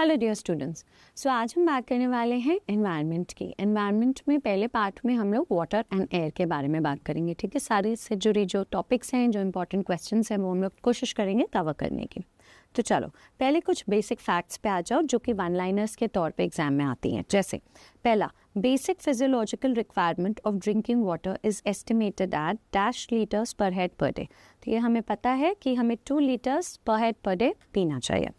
Hello dear students. सो आज हम बात करने वाले हैं एनवायरनमेंट की। एनवायरनमेंट में पहले पार्ट में हम लोग वाटर एंड एयर के बारे में बात करेंगे, ठीक है। सारे इससे जुड़ी जो टॉपिक्स हैं, जो इंपॉर्टेंट क्वेश्चंस हैं, वो हम लोग कोशिश करेंगे कवर करने की। तो चलो पहले कुछ बेसिक फैक्ट्स पे आ जाओ जो कि वन लाइनर्स के तौर पे एग्जाम में आती हैं। जैसे पहला, basic physiological requirement of drinking water is estimated at dash litres पर हेड पर डे। तो ये हमें पता है कि हमें 2 लीटर्स पर हेड पर डे पीना चाहिए।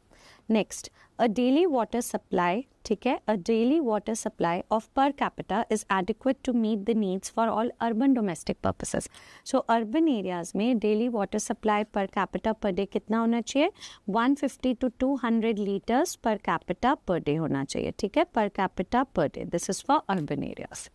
Next, a daily water supply, ठीक है, a daily water supply of per capita is adequate to meet the needs for all urban domestic purposes. So urban areas में daily water supply per capita per day कितना होना चाहिए? 150 to 200 liters per capita per day होना चाहिए, ठीक है, per capita per day. This is for urban areas.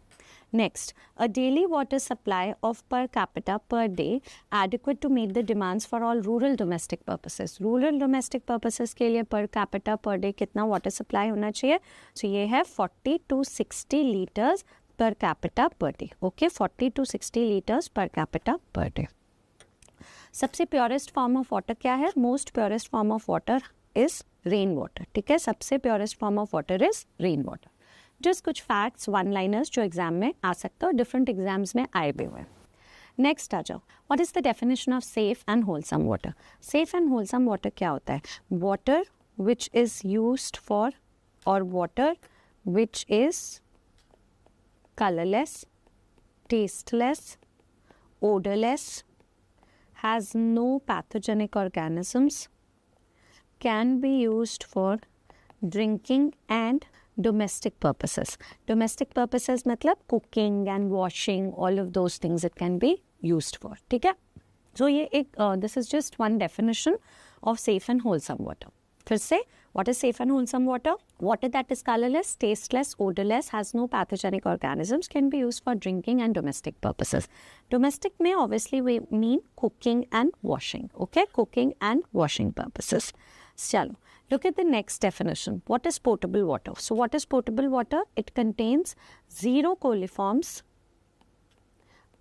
Next, a daily water supply of per capita per day adequate to meet the demands for all rural domestic purposes. Rural domestic purposes के लिए per capita per day कितना water supply होना चाहिए? So ये है 40 to 60 liters per capita per day. Okay, 40 to 60 liters per capita per day. सबसे purest form of water क्या है? Most purest form of water is rain water, ठीक है। सबसे purest form of water is rain water. Just कुछ facts, one liners जो exam में आ सकते हो, डिफरेंट एग्जाम्स में आए भी हुए। नेक्स्ट आ जाओ, what is the definition of safe and wholesome water? Safe and wholesome water क्या होता है? Water which is used for और water which is colourless, tasteless, odorless, has no pathogenic organisms, can be used for drinking and domestic purposes. Domestic purposes मतलब cooking and washing, all of those things it can be used for, ठीक है। So ये एक this is just one definition of safe and wholesome water. फिर से, what is safe and wholesome water? Water that is colorless, tasteless, odorless, has no pathogenic organisms, can be used for drinking and domestic purposes. Domestic में obviously we mean cooking and washing, okay? Cooking and washing purposes. चलो, look at the next definition. What is potable water? So what is potable water? It contains 0 coliforms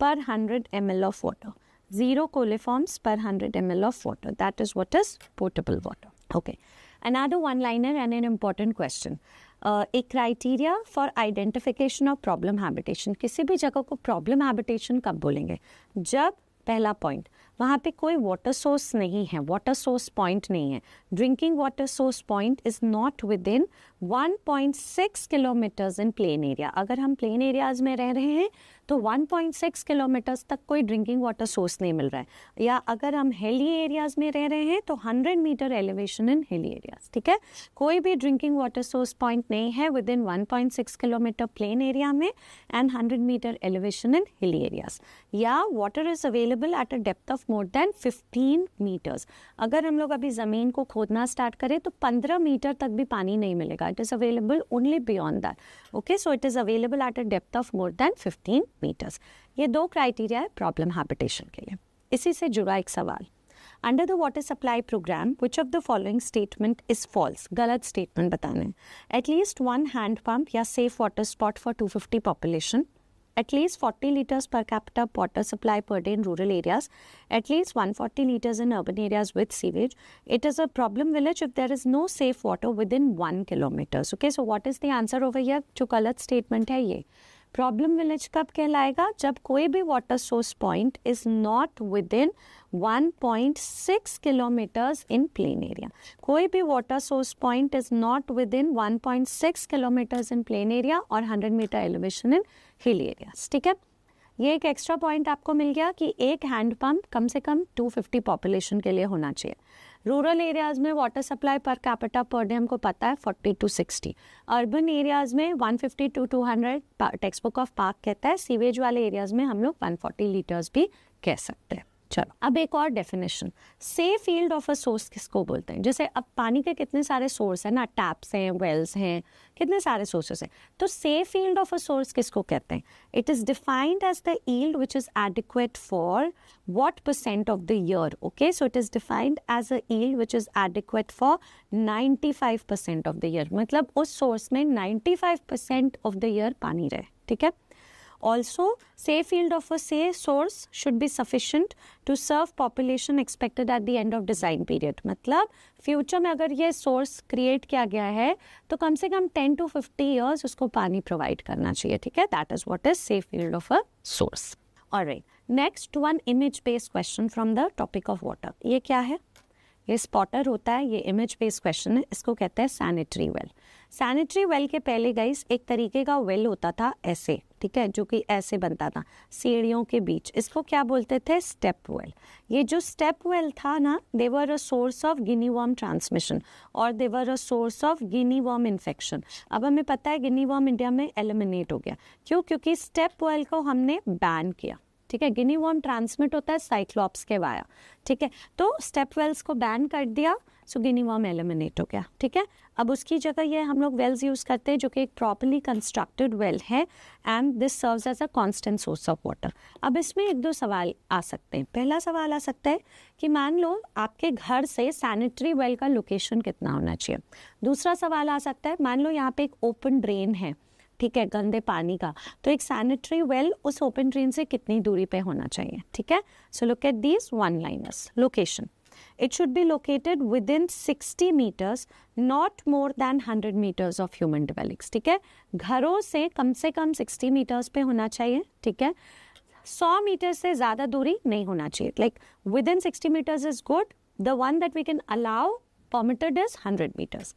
per 100 ml of water. 0 coliforms per 100 ml of water. That is what is potable water. Okay. Another one-liner and an important question. A criteria for identification of problem habitation. किसी भी जगह को problem habitation कब बोलेंगे? जब पहला point वहाँ पे कोई वाटर सोर्स नहीं है, वाटर सोर्स पॉइंट नहीं है। Drinking water source point is not within 1.6 kilometres in plain area. अगर हम प्लेन एरियाज में रह रहे हैं तो 1.6 किलोमीटर्स तक कोई ड्रिंकिंग वाटर सोर्स नहीं मिल रहा है। या अगर हम हिली एरियाज में रह रहे हैं तो 100 metre elevation in hilly areas, ठीक है। कोई भी ड्रिंकिंग वाटर सोर्स पॉइंट नहीं है within 1.6 kilometre plain area में and 100 metre elevation in hilly areas. या water is available at a depth of more than 15 metres. अगर हम लोग अभी ज़मीन को खोदना स्टार्ट करें तो 15 मीटर तक भी पानी नहीं मिलेगा। It is available only beyond that, okay. So it is available at a depth of more than 15 metres. ये 2 क्राइटेरिया है प्रॉब्लम हैबिटेशन के लिए। इसी से जुड़ा एक सवाल, under the water supply programme which of the following statement is false? गलत स्टेटमेंट बताना है। एटलीस्ट 1 हैंड पंप या safe water spot for 250 population, at least 40 liters per capita water supply per day in rural areas, at least 140 liters in urban areas with sewage. It is a problem village if there is no safe water within 1 kilometers. Okay, so what is the answer over here? जो गलत statement है ये। Problem village कब कहलाएगा? जब कोई भी water source point is not within 1.6 kilometres in plain area. कोई भी water source point is not within 1.6 kilometres in plain area और 100 metre elevation in hill areas, ठीक है। ये एक एक्स्ट्रा पॉइंट आपको मिल गया कि एक हैंड पंप कम से कम 250 पॉपुलेशन के लिए होना चाहिए। रूरल एरियाज में water supply per capita per day हमको पता है 40 to 60। अर्बन एरियाज में 150 to 200 text book of park कहता है। सीवेज वाले एरियाज में हम लोग 140 लीटर्स भी कह सकते हैं। चलो अब एक और definition, safe field of a source किसको बोलते हैं? जैसे अब पानी के कितने सारे सोर्स हैं ना, टैप्स हैं, वेल्स हैं, कितने सारे सोर्सेस हैं। तो safe field of a source किसको कहते हैं? It is defined as the yield which is adequate for what % of the year. Okay, so it is defined as a yield which is adequate for 95% of the year. मतलब उस source में 95% of the year पानी रहे, ठीक है। Also safe yield of a say source should be sufficient to serve population expected at the end of design period. मतलब future में अगर ये सोर्स क्रिएट किया गया है तो कम से कम 10 to 50 ईयर्स उसको पानी प्रोवाइड करना चाहिए, ठीक है. That is what is safe yield of a source. Alright, next one image based question from the topic of water. ये क्या है? ये स्पॉटर होता है, ये इमेज बेस्ड क्वेश्चन है. इसको कहते हैं सैनिटरी वेल. सैनिटरी वेल के पहले गाइस एक तरीके का वेल होता था ऐसे, ठीक है, जो कि ऐसे बनता था सीढ़ियों के बीच. इसको क्या बोलते थे? Step well. ये जो स्टेप वेल था ना, they were a source of guinea worm transmission और they were a source of guinea worm infection. अब हमें पता है गिनी वर्म इंडिया में एलिमिनेट हो गया. क्यों? क्योंकि स्टेप वेल को हमने बैन किया, ठीक है. गिनी वर्म ट्रांसमिट होता है साइक्लॉप्स के वाया, ठीक है. तो स्टेप वेल्स को बैन कर दिया, सो गिनी वर्म एलिमिनेट हो गया, ठीक है. अब उसकी जगह ये हम लोग वेल्स यूज करते हैं जो कि एक प्रॉपर्ली कंस्ट्रक्टेड वेल है and this serves as a constant source of water. अब इसमें एक दो सवाल आ सकते हैं. पहला सवाल आ सकता है कि मान लो आपके घर से सैनिटरी वेल का लोकेशन कितना होना चाहिए. दूसरा सवाल आ सकता है, मान लो यहाँ पे एक ओपन ड्रेन है, ठीक है, गंदे पानी का, तो एक सैनिटरी वेल उस ओपन ड्रेन से कितनी दूरी पे होना चाहिए, ठीक है. So look at these one liners. Location, it should be located within 60 meters, not more than 100 meters of human dwellings, ठीक है. घरों से कम 60 मीटर्स पे होना चाहिए, ठीक है. 100 मीटर से ज़्यादा दूरी नहीं होना चाहिए. Like within 60 meters is good. The one that we can allow permitted is 100 meters.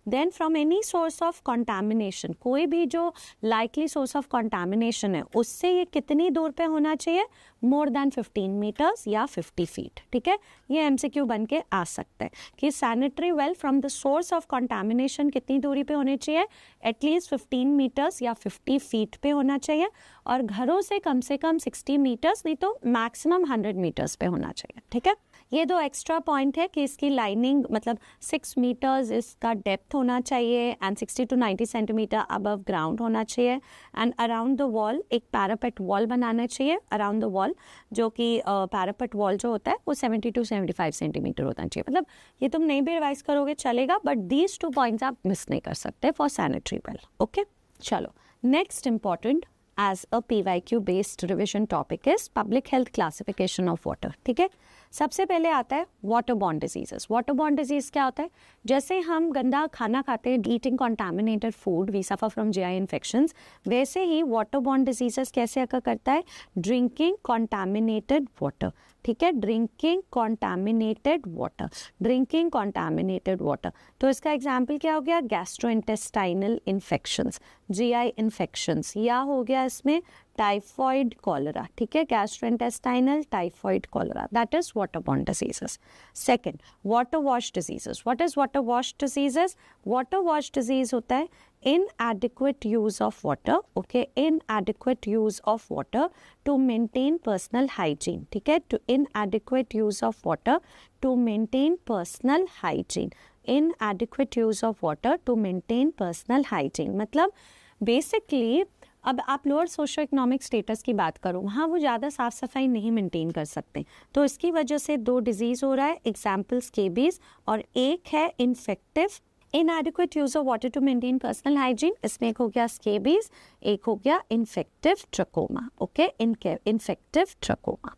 Then from any source of contamination, कोई भी जो लाइकली सोर्स ऑफ कंटामिनेशन है उससे ये कितनी दूर पे होना चाहिए? मोर देन 15 मीटर्स या 50 फीट, ठीक है. ये एमसीक्यू बन के आ सकता है कि sanitary well from the source of contamination कितनी दूरी पे होनी चाहिए? एटलीस्ट 15 मीटर्स या 50 फीट पे होना चाहिए. और घरों से कम 60 मीटर्स, नहीं तो मैक्सिमम 100 मीटर्स पे होना चाहिए, ठीक है. ये दो एक्स्ट्रा पॉइंट है कि इसकी लाइनिंग मतलब 6 मीटर्स इसका डेप्थ होना चाहिए and 60 to 90 centimetre above ground होना चाहिए. एंड अराउंड द वॉल एक पैरापेट वॉल बनाना चाहिए अराउंड द वॉल, जो कि पैरापेट वॉल जो होता है वो 70 to 75 सेंटीमीटर होना चाहिए. मतलब ये तुम नहीं भी रिवाइज करोगे चलेगा, बट दीज 2 पॉइंट्स आप मिस नहीं कर सकते फॉर सैनिटरी वेल. ओके, चलो next important as a PYQ based revision topic is public health classification of water, ठीक है. सबसे पहले आता है water borne diseases. Water borne disease क्या होता है? जैसे हम गंदा खाना खाते हैं, eating contaminated food, we suffer from GI infections, वैसे ही वाटर बॉर्न डिजीजेस कैसे अकर करता है? ड्रिंकिंग कॉन्टामिनेटेड वाटर, ठीक है. Drinking contaminated water, drinking contaminated water. तो इसका एग्जाम्पल क्या हो गया? गैस्ट्रोइंटेस्टाइनल इन्फेक्शंस, GI इन्फेक्शंस, या हो गया इसमें टाइफॉइड कॉलरा, ठीक है. Gastrointestinal typhoid cholera, that is water borne diseases. Second, water wash diseases. What is water wash diseases? Water wash disease होता है inadequate use of water, okay, inadequate use of water to maintain personal hygiene, ठीक है. to inadequate use of water to maintain personal hygiene, inadequate use of water to maintain personal hygiene. मतलब basically अब आप lower socio economic status की बात करो, वहाँ वो ज़्यादा साफ सफाई नहीं मेंटेन कर सकते, तो इसकी वजह से 2 डिजीज़ हो रहा है. एग्जाम्पल स्केबीज और एक है infective inadequate use of water to maintain personal hygiene. इसमें एक हो गया स्केबीज, एक हो गया infective trachoma, okay, infective trachoma.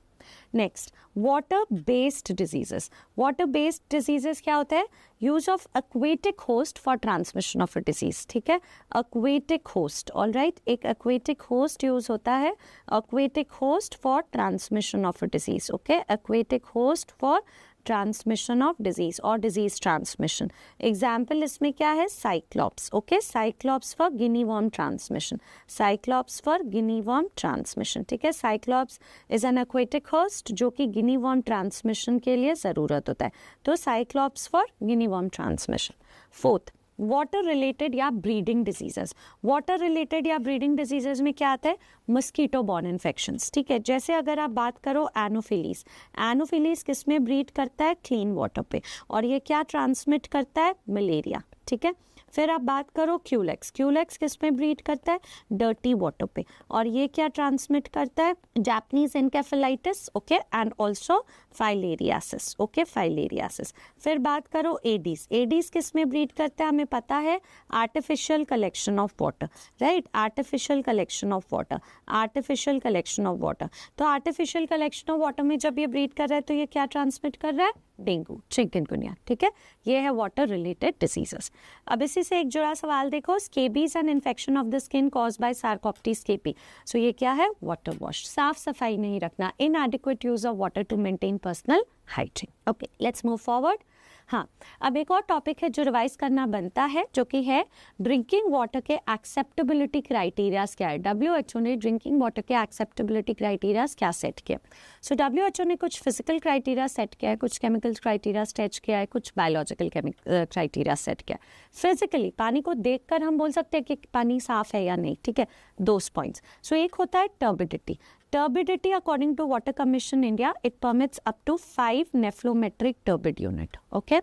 Next, water based diseases. Water based diseases क्या होता है? Use of aquatic host for transmission of a disease, ठीक है. एक्वेटिक होस्ट, ऑल राइट, एक एक्वेटिक होस्ट यूज होता है, aquatic host for transmission of a disease, okay. Aquatic host for transmission of disease और disease transmission. Example इसमें क्या है? Cyclops, okay. Cyclops for Guinea worm transmission, Cyclops for Guinea worm transmission, ठीक है. Cyclops is an aquatic host जो कि गिनी worm transmission के लिए ज़रूरत होता है, तो Cyclops for Guinea worm transmission. Fourth, water related या ब्रीडिंग डिजीजेस. वाटर रिलेटेड या ब्रीडिंग डिजीजेस में क्या आता है? मस्कीटो बॉर्न इन्फेक्शंस, ठीक है. जैसे अगर आप बात करो एनोफिलीज, एनोफिलीज किस में ब्रीड करता है? क्लीन वाटर पे, और ये क्या ट्रांसमिट करता है? मलेरिया, ठीक है। फिर आप बात करो क्यूलेक्स, क्यूलेक्स किस में ब्रीड करता है? डर्टी वाटर पे। और ये क्या ट्रांसमिट करता है? Japanese encephalitis, okay, and also filariasis, okay, filariasis. फिर बात करो एडीज, एडीज किस में ब्रीड करता है? हमें पता है artificial collection of water, right, artificial collection of water, artificial collection of water. तो आर्टिफिशियल कलेक्शन ऑफ वाटर में जब ये ब्रीड कर रहा है तो ये क्या ट्रांसमिट कर रहा है? डेंगू, चिकनगुनिया, ठीक है। ये है वाटर रिलेटेड डिसीजेस। अब इसी से एक जुड़ा सवाल देखो, scabies and infection of the skin cause by Sarcoptes scabiei. So ये क्या है? वाटर वॉश, साफ सफाई नहीं रखना, inadequate use of water to maintain personal hygiene. Okay, let's move forward. हाँ, अब एक और टॉपिक है जो रिवाइज करना बनता है, जो कि है ड्रिंकिंग वाटर के एक्सेप्टेबिलिटी क्राइटेरियाज क्या है। WHO ने ड्रिंकिंग वाटर के एक्सेप्टेबिलिटी क्राइटेरियाज क्या सेट किया? सो WHO ने कुछ फिजिकल क्राइटेरिया सेट किया है, कुछ केमिकल क्राइटेरिया सेट किया है, कुछ बायोलॉजिकल क्राइटेरिया सेट किया है। फिजिकली पानी को देखकर हम बोल सकते हैं कि पानी साफ है या नहीं, ठीक है, दो पॉइंट्स। सो एक होता है turbidity. Turbidity, according to Water Commission India, it permits up to 5 nephelometric turbid unit. Okay.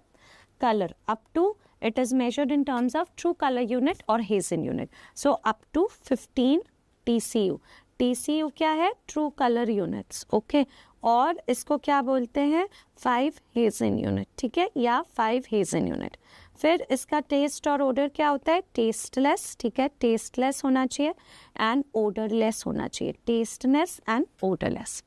Color, up to, it is measured in terms of true color unit or Hazen unit. So up to 15 TCU. TCU क्या है? True color units. Okay. और इसको क्या बोलते हैं? 5 Hazen unit, ठीक है, या 5 Hazen unit. फिर इसका टेस्ट और ओडर क्या होता है? टेस्टलेस, ठीक है, टेस्टलेस होना चाहिए एंड ओडरलेस होना चाहिए, टेस्टलेस एंड ओडरलेस।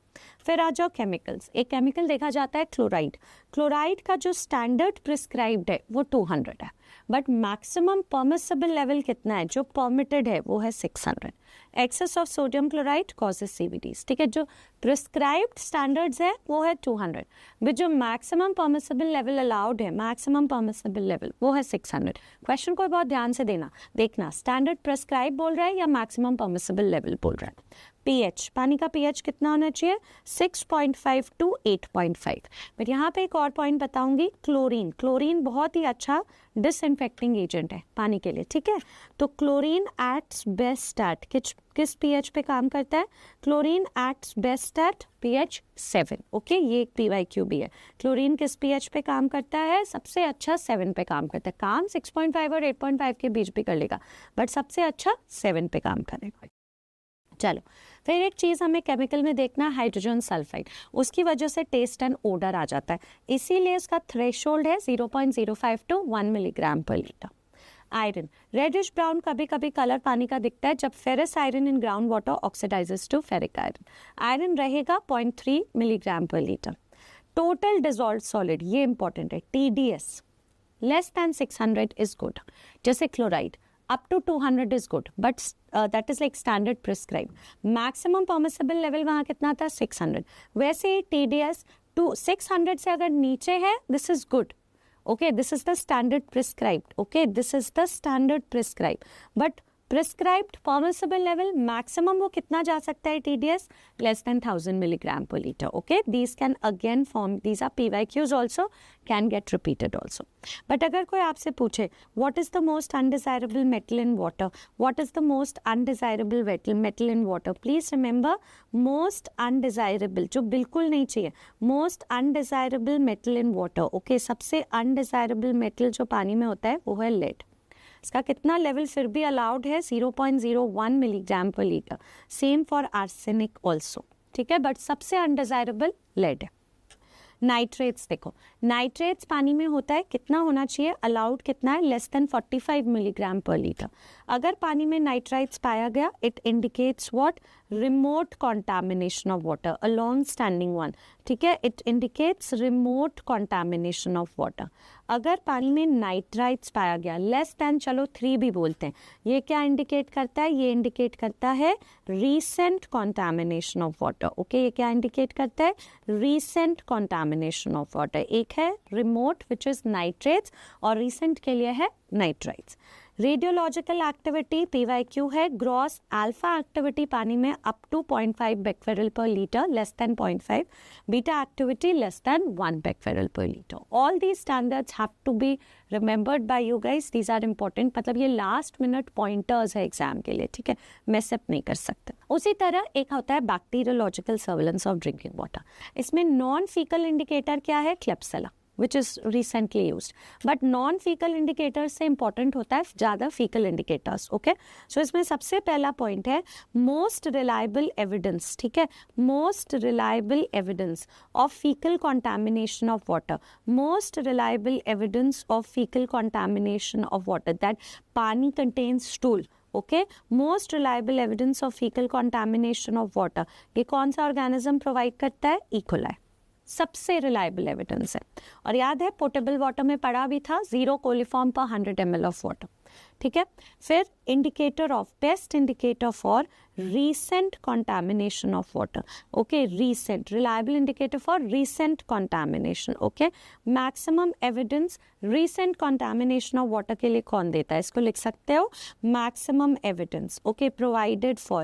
फिर आ जाओ केमिकल्स। एक केमिकल देखा जाता है क्लोराइड। क्लोराइड का जो स्टैंडर्ड प्रिस्क्राइब्ड है वो 200 है, बट मैक्सिमम परमिसिबल लेवल कितना है? जो परमिटेड है वो है 600। Excess of sodium chloride causes CVDs, ठीक है। जो प्रिस्क्राइब्ड स्टैंडर्ड्स है वो है 200, बट जो मैक्सिमम परमिसिबल लेवल अलाउड है, मैक्सिमम परमिसिबल लेवल वो है 600। क्वेश्चन को बहुत ध्यान से देखना, स्टैंडर्ड प्रिस्क्राइब बोल रहा है या मैक्सिमम परमिसिबल लेवल बोल रहा है। पीएच, पानी का पीएच कितना होना चाहिए? 6.5 to 8.5। बट यहाँ पे एक और पॉइंट बताऊंगी, क्लोरीन। क्लोरीन बहुत ही अच्छा डिसइंफेक्टिंग एजेंट है पानी के लिए, ठीक है। तो क्लोरीन एक्ट्स बेस्ट एट किस पीएच पे काम करता है? Chlorine acts best at pH 7। Okay, ये एक PYQ भी है। क्लोरीन किस पीएच पे काम करता है? सबसे अच्छा 7 पे काम करता है। काम 6.5 और 8.5 के बीच भी कर लेगा, बट सबसे अच्छा 7 पे काम करेगा। चलो, फिर एक चीज़ हमें केमिकल में देखना है, हाइड्रोजन सल्फाइड। उसकी वजह से टेस्ट एंड ओडर आ जाता है, इसीलिए इसका थ्रेशोल्ड है 0.05 to 1 milligram per litre. Iron, reddish brown कभी कभी कलर पानी का दिखता है जब ferrous iron in ground water oxidises to ferric iron. Iron रहेगा 0.3 milligram per litre. Total dissolved solid, ये इंपॉर्टेंट है, TDS less than 600 is good. जैसे chloride up to 200 is good, but that is like standard prescribed. Maximum permissible level वहाँ कितना था? 600। वैसे ही TDS 600 से अगर नीचे है, this is good. Okay, this is the standard prescribed. Okay, this is the standard prescribed. But prescribed permissible level maximum वो कितना जा सकता है? TDS less than 1000 milligram per liter. Okay, these can again form, these are PYQs also, can get repeated also. But अगर कोई आपसे पूछे what is the most undesirable metal in water, what is the most undesirable metal in water, please remember most undesirable, जो बिल्कुल नहीं चाहिए, most undesirable metal in water. Okay, सबसे undesirable metal जो पानी में होता है वो है lead। इसका कितना लेवल फिर भी अलाउड है? 0.01 milligram per litre. Same for arsenic also, ठीक है, बट सबसे अनडिजायरेबल लेड है। नाइट्रेट्स देखो, नाइट्रेट्स पानी में होता है, कितना होना चाहिए? अलाउड कितना है? Less than 45 milligram per litre. अगर पानी में नाइट्राइट्स पाया गया, it indicates what? Remote contamination of water, a long standing one, ठीक है, it indicates remote contamination of water. अगर पानी में नाइट्राइट्स पाया गया लेस देन, चलो 3 भी बोलते हैं, ये क्या इंडिकेट करता है? ये इंडिकेट करता है recent contamination of water. Okay, ये क्या इंडिकेट करता है? Recent contamination of water. एक है रिमोट विच इज नाइट्रेट्स और रीसेंट के लिए है नाइट्राइट्स। रेडियोलॉजिकल एक्टिविटी PYQ है, ग्रॉस अल्फा एक्टिविटी पानी में up to 0.5 becquerel per litre, less than 0.5, beta activity less than 1 becquerel per litre. All these standards have to be remembered by you guys, these are important, मतलब ये last minute pointers है exam के लिए, ठीक है, मिसअप नहीं कर सकते। उसी तरह एक होता है bacteriological surveillance of drinking water. इसमें नॉन फीकल इंडिकेटर क्या है? Klebsiella, which is recently used, but non faecal indicators से इंपॉर्टेंट होता है ज़्यादा फीकल इंडिकेटर्स. ओके, सो इसमें सबसे पहला पॉइंट है मोस्ट रिलायबल एविडेंस. ठीक है, most reliable evidence of faecal contamination of water. Most reliable evidence of faecal contamination of water, that पानी contains stool. Okay, most reliable evidence of faecal contamination of water, ये कौन सा organism provide करता है? E coli. सबसे reliable evidence है. और याद है पोर्टेबल वाटर में पढ़ा भी था 0 कोलिफॉर्म पर 100 ml ऑफ वाटर. ठीक है, फिर indicator of best indicator for recent contamination of water. Okay, recent reliable indicator for recent contamination. Okay, maximum evidence recent contamination of water के लिए कौन देता है? इसको लिख सकते हो maximum evidence. Okay, provided for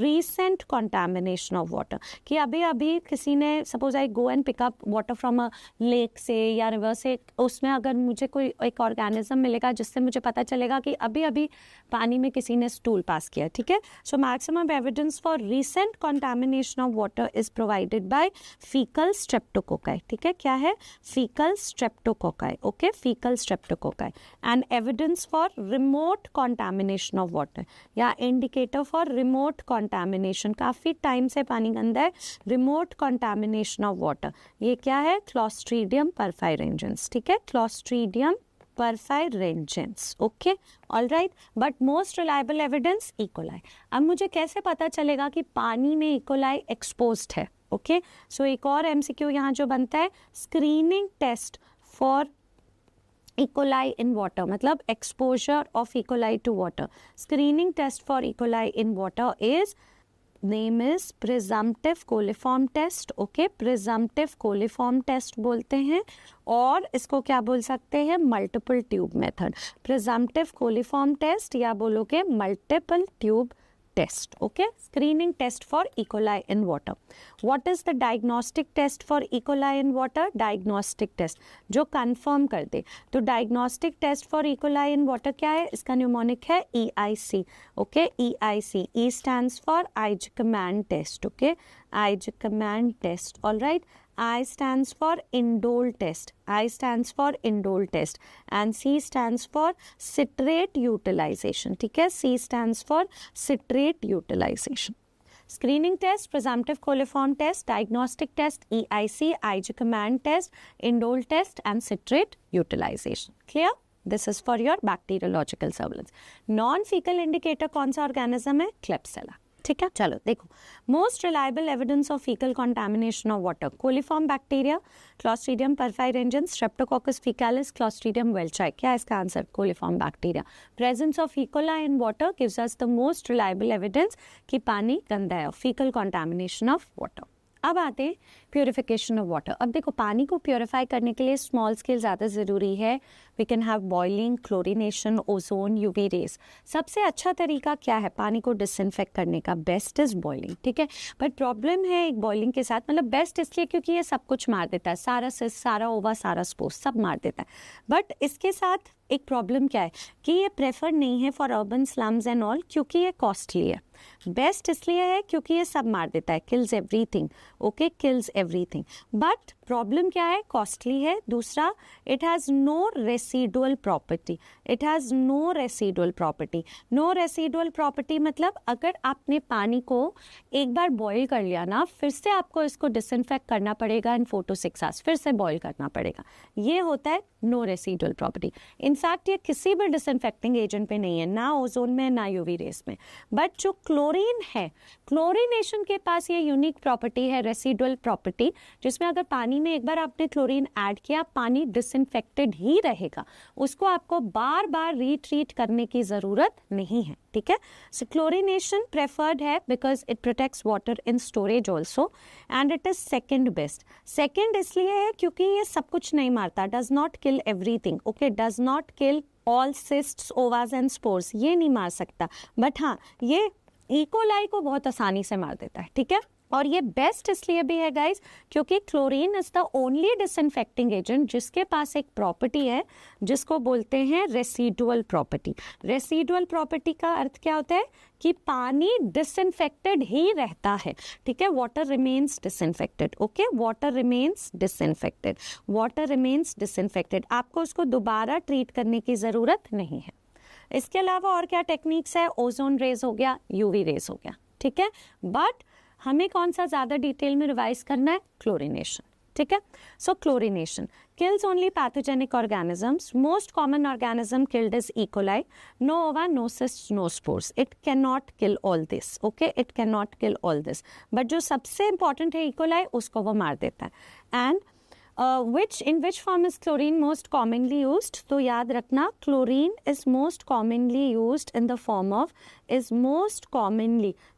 recent contamination of water. कि अभी अभी किसी ने suppose I go and pick up water from a lake से या river से, उसमें अगर मुझे कोई एक organism मिलेगा जिससे मुझे पता चलेगा कि अभी अभी पानी में किसी ने स्टूल पास किया. ठीक है, so maximum evidence for recent contamination of water is provided by fecal streptococci. ठीक है, क्या है? fecal streptococci. Okay, fecal streptococci. And evidence for remote contamination of water या indicator for remote contamination, काफी time से पानी गंदा है, remote contamination of water, ये क्या है? Clostridium perfringens. ठीक है, Clostridium perfringens. Okay, all right, but most reliable evidence E coli. अब मुझे कैसे पता चलेगा कि पानी में इकोलाई एक्सपोज्ड है? ओके, सो एक और एमसीक्यू यहाँ जो बनता है, screening test for E coli in water, मतलब exposure of E coli to water. Screening test for E coli in water is name is presumptive coliform test. Okay, presumptive coliform test बोलते हैं, और इसको क्या बोल सकते हैं? Multiple tube method. Presumptive coliform test या बोलोगे multiple tube test. Okay, screening test for E coli in water. What is the diagnostic test for E coli in water? Diagnostic test जो कंफर्म कर दे. तो diagnostic test for E coli in water क्या है? इसका mnemonic है EIC. Okay, EIC. E stands for Eichmann test. Okay, Eichmann test. All right. I stands for indole test. I stands for indole test. And C stands for citrate utilization. ठीक है, C stands for citrate utilization. Screening test, presumptive coliform test, diagnostic test, EIC, Eichmann test, indole test, and citrate utilization. Clear? This is for your bacteriological surveillance. Non-fecal indicator कौन सा organism है? Klebsiella. ठीक है, चलो देखो, most reliable evidence of faecal contamination of water, coliform bacteria, Clostridium perfringens, Streptococcus faecalis, Clostridium welchii. क्या है इसका answer? Coliform bacteria. Presence of E coli in water gives us the most reliable evidence कि पानी गंदा है, फीकल कंटामिनेशन ऑफ वाटर. अब आते हैं प्योरिफिकेशन ऑफ वाटर. अब देखो, पानी को प्योरीफाई करने के लिए स्मॉल स्केल ज़्यादा ज़रूरी है. We can have boiling, chlorination, ozone, UV rays. सबसे अच्छा तरीका क्या है पानी को डिसइंफेक्ट करने का? Best is boiling. ठीक है, बट प्रॉब्लम है एक बॉइलिंग के साथ, मतलब बेस्ट इसलिए क्योंकि ये सब कुछ मार देता है, सारा सिस, सारा ओवा, सारा स्पोर्स सब मार देता है. बट इसके साथ एक प्रॉब्लम क्या है कि ये प्रेफर नहीं है for urban slums and all, क्योंकि ये कॉस्टली है. बेस्ट इसलिए है क्योंकि ये सब मार देता है, kills everything. Okay, kills everything. But problem क्या है? कॉस्टली है. दूसरा, it has no residual property. It has no residual property. No residual property मतलब अगर आपने पानी को एक बार बॉईल कर लिया ना, फिर से आपको इसको डिसइंफेक्ट करना पड़ेगा इन 4 to 6 आवर्स, फिर से बॉईल करना पड़ेगा. ये होता है नो रेसिडुअल प्रॉपर्टी. इनफैक्ट ये किसी भी डिसइंफेक्टिंग एजेंट पे नहीं है, ना ओजोन में ना यूवी रेस में. बट जो क्लोरीन है, क्लोरीनेशन के पास ये यूनिक प्रॉपर्टी है, रेसिडुअल प्रॉपर्टी, जिसमें अगर पानी में एक बार आपने क्लोरीन ऐड किया, पानी डिसइंफेक्टेड ही रहेगा, उसको आपको बार बार रीट्रीट करने की ज़रूरत नहीं है. ठीक है, सो क्लोरीनेशन प्रेफर्ड है because it protects water in storage also, and it is second best. Second इसलिए है क्योंकि ये सब कुछ नहीं मारता, does not kill everything. Okay, does not kill all cysts, ovas and spores, ये नहीं मार सकता. बट हाँ, ये इकोलाई को बहुत आसानी से मार देता है. ठीक है, और ये बेस्ट इसलिए भी है गाइस क्योंकि chlorine is the only disinfecting agent जिसके पास एक प्रॉपर्टी है जिसको बोलते हैं रेसिडुअल प्रॉपर्टी। रेसिडुअल प्रॉपर्टी का अर्थ क्या होता है कि पानी डिसइंफेक्टेड ही रहता है, ठीक है, water remains disinfected, okay, water remains disinfected, water remains disinfected, आपको उसको दोबारा ट्रीट करने की ज़रूरत नहीं है। इसके अलावा और क्या टेक्निक्स है, ओजोन रेज हो गया, यूवी रेज हो गया, ठीक है, बट हमें कौन सा ज़्यादा डिटेल में रिवाइज करना है, क्लोरीनेशन, ठीक है। So chlorination kills only pathogenic organisms. Most common organism killed is E. coli. No ova, no cysts, no spores. It cannot kill all this. Okay, it cannot kill all this. But जो सबसे important है E. coli, उसको वो मार देता है. And in which form is chlorine most commonly used? तो याद रखना chlorine is most commonly used in the form of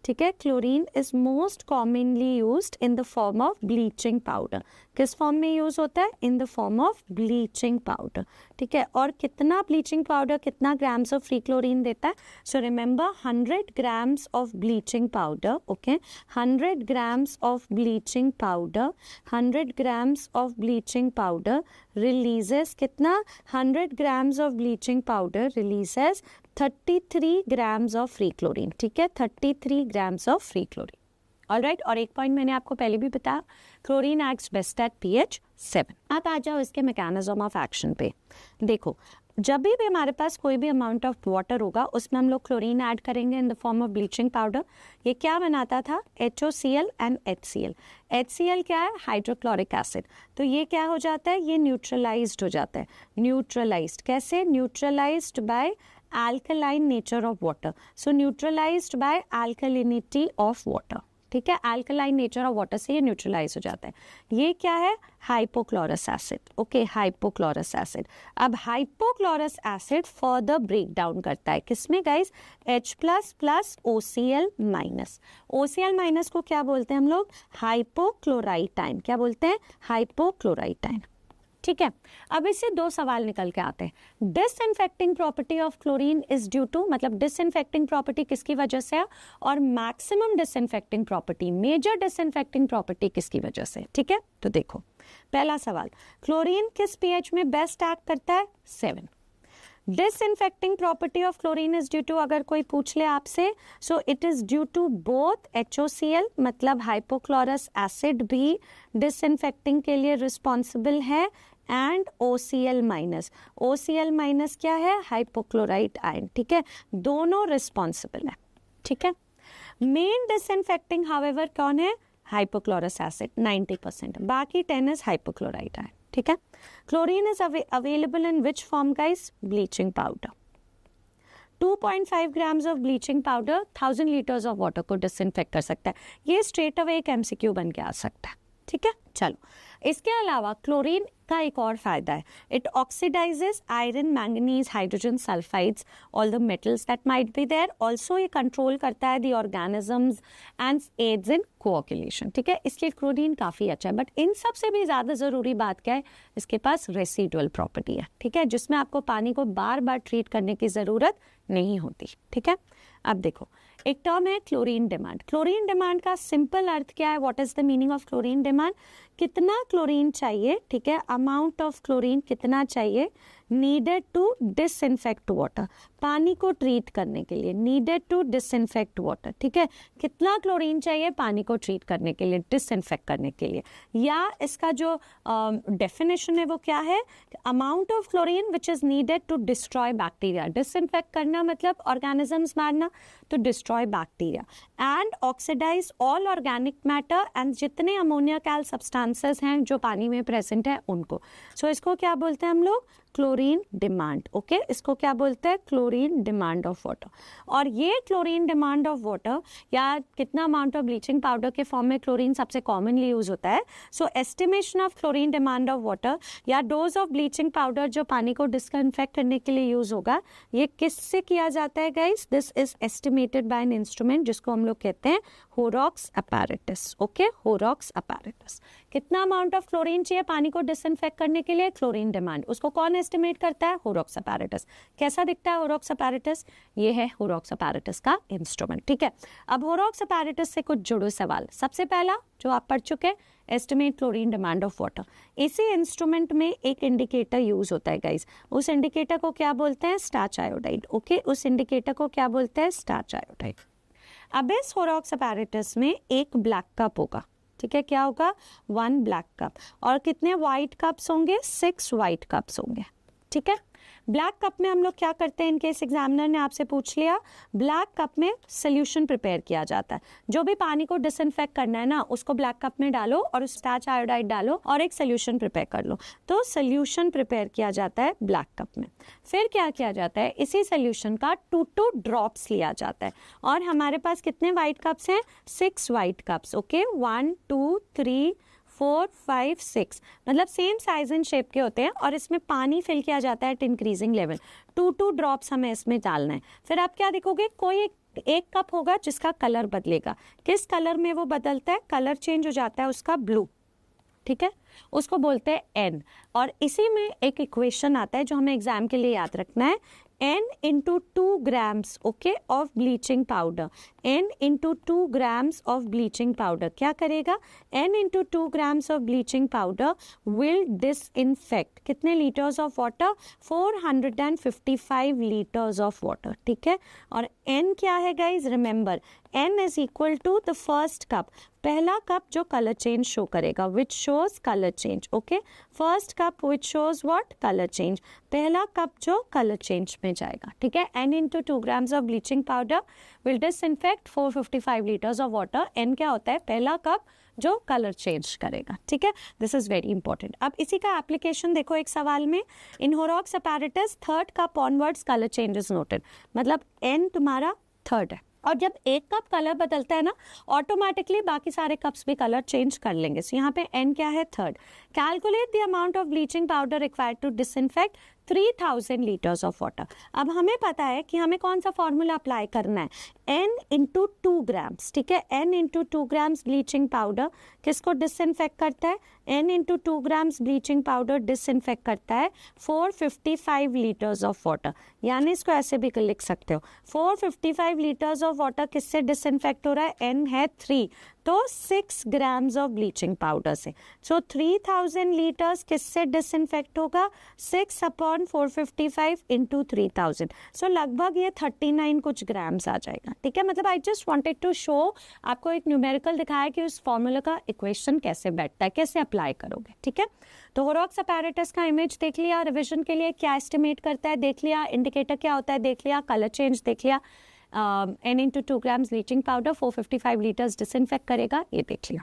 ठीक है, chlorine is most commonly used in the form of bleaching powder. किस फॉर्म में यूज होता है, in the form of bleaching powder, ठीक है। और कितना ब्लीचिंग पाउडर कितना ग्राम्स ऑफ फ्री क्लोरीन देता है, so remember 100 grams of bleaching powder, okay, 100 grams of bleaching powder, 100 grams of bleaching powder releases कितना, 100 grams of bleaching powder releases 33 grams of free chlorine, ठीक है, 33 grams of free chlorine, alright. और एक point मैंने आपको पहले भी बताया, chlorine acts best at pH 7। अब आ जाओ इसके मैकेनिज्म ऑफ एक्शन पे। देखो, जब भी हमारे पास कोई भी अमाउंट ऑफ वाटर होगा उसमें हम लोग क्लोरीन ऐड करेंगे in the form of bleaching powder. ये क्या बनाता था, HOCl एंड HCl। HCl क्या है, हाइड्रोक्लोरिक एसिड, तो ये क्या हो जाता है, ये न्यूट्रलाइज्ड हो जाता है। न्यूट्रलाइज्ड कैसे, neutralised by alkaline nature of water, so neutralized by alkalinity of water, ठीक है, अल्कलाइन नेचर ऑफ वाटर से ये न्यूट्रलाइज हो जाता है। ये क्या है, hypochlorous acid, okay, hypochlorous acid. अब hypochlorous acid further break down करता है किसमें guys, H plus plus OCl minus. OCl minus को क्या बोलते हैं हम लोग, हाइपोक्लोराइट, क्या बोलते हैं, हाइपोक्लोराइट, ठीक है। अब इससे दो सवाल निकल के आते हैं। Disinfecting property of chlorine is due to, मतलब डिसइंफेक्टिंग प्रॉपर्टी किसकी वजह से है, और maximum disinfecting property, major disinfecting property किसकी वजह से, ठीक है। तो देखो पहला सवाल, क्लोरीन किस pH में बेस्ट एक्ट करता है, 7। Disinfecting property of chlorine is due to, अगर कोई पूछ ले आपसे, so it is due to both HOCl, मतलब हाइपोक्लोरस एसिड भी डिसइंफेक्टिंग के लिए रिस्पॉन्सिबल है, and OCl minus. OCl minus क्या है, हाइपोक्लोराइट आयन, ठीक है, दोनों रिस्पॉन्सिबल है, ठीक है। मेन डिसइंफेक्टिंग हाउएवर कौन है, हाइपोक्लोरस एसिड 90%, बाकी 10 इज हाइपोक्लोराइट आयन, ठीक है। Chlorine is available in which form guys, bleaching powder. 2.5 grams of bleaching powder 1000 litres of water को डिसइंफेक्ट कर सकता है। ये स्ट्रेट अवे एक MCQ बन के आ सकता है, ठीक है। चलो, इसके अलावा क्लोरीन का एक और फायदा है, it oxidises iron, manganese, hydrogen sulphides, all the metals that might be there. Also ये कंट्रोल करता है the organisms and aids in coagulation, ठीक है, इसलिए क्लोरीन काफ़ी अच्छा है। बट इन सब से भी ज़्यादा ज़रूरी बात क्या है, इसके पास रेसिडुअल प्रॉपर्टी है, ठीक है, जिसमें आपको पानी को बार बार ट्रीट करने की ज़रूरत नहीं होती, ठीक है। अब देखो, एक टर्म है क्लोरीन डिमांड। क्लोरीन डिमांड का सिंपल अर्थ क्या है, what is the meaning of chlorine demand, कितना क्लोरीन चाहिए, ठीक है, अमाउंट ऑफ क्लोरीन कितना चाहिए नीडेड टू डिसइंफेक्ट वाटर, पानी को ट्रीट करने के लिए, नीडेड टू डिसइंफेक्ट वाटर, ठीक है, कितना क्लोरीन चाहिए पानी को ट्रीट करने के लिए, डिसइंफेक्ट करने के लिए। या इसका जो डेफिनेशन है वो क्या है, amount of chlorine which is needed to destroy bacteria, disinfect करना मतलब ऑर्गेनिजम्स मारना, तो destroy bacteria, and oxidise all organic matter, and जितने अमोनिया कैल सब्सटेंसेस हैं जो पानी में प्रेजेंट है उनको। सो इसको क्या बोलते हैं हम लोग, क्लोरीन डिमांड, ओके, इसको क्या बोलते हैं, क्लोरीन डिमांड ऑफ वाटर। और ये क्लोरीन डिमांड ऑफ वाटर या कितना अमाउंट ऑफ ब्लीचिंग पाउडर के फॉर्म में क्लोरीन सबसे कॉमनली यूज होता है। So estimation of chlorine demand of water या डोज ऑफ ब्लीचिंग पाउडर जो पानी को डिसइंफेक्ट करने के लिए यूज होगा, ये किससे किया जाता है guys, this is estimated by an instrument जिसको हम लोग कहते हैं होरॉक्स अपैरेटस, ओके, होरॉक्स अपैरेटस। कितना अमाउंट ऑफ क्लोरीन चाहिए पानी को डिसइंफेक्ट करने के लिए, क्लोरीन डिमांड, उसको कौन एस्टिमेट करता है, होरॉक्स अपैरेटस। कैसा दिखता है होरॉक्स होरॉक्स अपैरेटस, ये है होरॉक्स अपैरेटस का इंस्ट्रूमेंट, ठीक है। अब होरॉक्स अपैरेटस से कुछ जुड़े सवाल। सबसे पहला जो आप पढ़ चुके हैं, estimate chlorine demand of water. इसी इंस्ट्रूमेंट में एक इंडिकेटर यूज होता है गाइज, उस इंडिकेटर को क्या बोलते हैं, स्टार्च आयोडाइड, ओके। उस इंडिकेटर को क्या बोलते हैं, स्टार्च आयोडाइड। अब इस होरॉक्स अपैरेटस में एक ब्लैक कप होगा, ठीक है। क्या होगा, 1 ब्लैक कप। और कितने व्हाइट कप्स होंगे, 6 व्हाइट कप्स होंगे, ठीक है। ब्लैक कप में हम लोग क्या करते हैं, इनकेस एग्जामिनर ने आपसे पूछ लिया, ब्लैक कप में सोल्यूशन प्रिपेयर किया जाता है। जो भी पानी को डिसइंफेक्ट करना है ना, उसको ब्लैक कप में डालो और स्टार्च आयोडाइड डालो और एक सोल्यूशन प्रिपेयर कर लो। तो सोल्यूशन प्रिपेयर किया जाता है ब्लैक कप में। फिर क्या किया जाता है, इसी सोल्यूशन का 2 ड्रॉप्स लिया जाता है। और हमारे पास कितने व्हाइट कप्स हैं, 6 व्हाइट कप्स, ओके। 1 2 3 4 5 6, मतलब सेम साइज एंड शेप के होते हैं। और इसमें पानी फिल किया जाता है एट इंक्रीजिंग लेवल। 2 ड्रॉप्स हमें इसमें डालना है। फिर आप क्या देखोगे, कोई एक कप होगा जिसका कलर बदलेगा। किस कलर में वो बदलता है, कलर चेंज हो जाता है उसका ब्लू, ठीक है। उसको बोलते हैं एन। और इसी में एक इक्वेशन आता है जो हमें एग्जाम के लिए याद रखना है, n into 2 grams, okay, of bleaching powder. n into 2 grams of bleaching powder क्या करेगा, n into 2 grams of bleaching powder will disinfect कितने liters of water, 455 liters of water, ठीक है। और n क्या है guys, remember n is equal to the first cup, पहला cup जो कलर चेंज शो करेगा, which shows color change, okay, first cup which shows what, color change, पहला cup जो कलर चेंज में जाएगा, ठीक है। n into 2 grams of bleaching powder will disinfect 455 liters of water। n क्या होता है, पहला कप जो कलर चेंज करेगा, ठीक है। This is very important. अब इसी का एप्लीकेशन देखो एक सवाल में, in Horrocks apparatus 3rd cup onwards colour change is noted, मतलब n तुम्हारा 3rd है। और जब एक कप कलर बदलता है ना, ऑटोमेटिकली बाकी सारे कप्स भी कलर चेंज कर लेंगे। सो यहाँ पे n क्या है, 3rd। Calculate the amount of bleaching powder required to disinfect 3000 litres of water. अब हमें पता है कि हमें कौन सा फॉर्मूला अप्लाई करना है, n into 2 grams, ठीक है। n into 2 grams bleaching powder किसको डिसइंफेक्ट करता है, n into 2 grams bleaching powder disinfect करता है 455 लीटर्स ऑफ वाटर। यानी इसको ऐसे भी लिख सकते हो, 455 लीटर्स ऑफ वाटर किससे डिसइंफेक्ट हो रहा है, n है 3, तो 6 grams ऑफ ब्लीचिंग पाउडर से। सो 3000 लीटर्स किससे डिसइंफेक्ट होगा, 6/455 इंटू 3000, सो लगभग ये 39 कुछ ग्राम्स आ जाएगा, ठीक है। मतलब I just wanted to show, आपको एक न्यूमेरिकल दिखाया कि उस फॉर्मूला का इक्वेशन कैसे बैठता है, कैसे अप्लाई करोगे, ठीक है। तो होरॉक्स अपैरेटस का इमेज देख लिया, रिविजन के लिए क्या एस्टिमेट करता है देख लिया, इंडिकेटर क्या होता है देख लिया, कलर चेंज देख लिया, n into 2 grams bleaching powder 455 litres disinfect करेगा, ये देख लिया।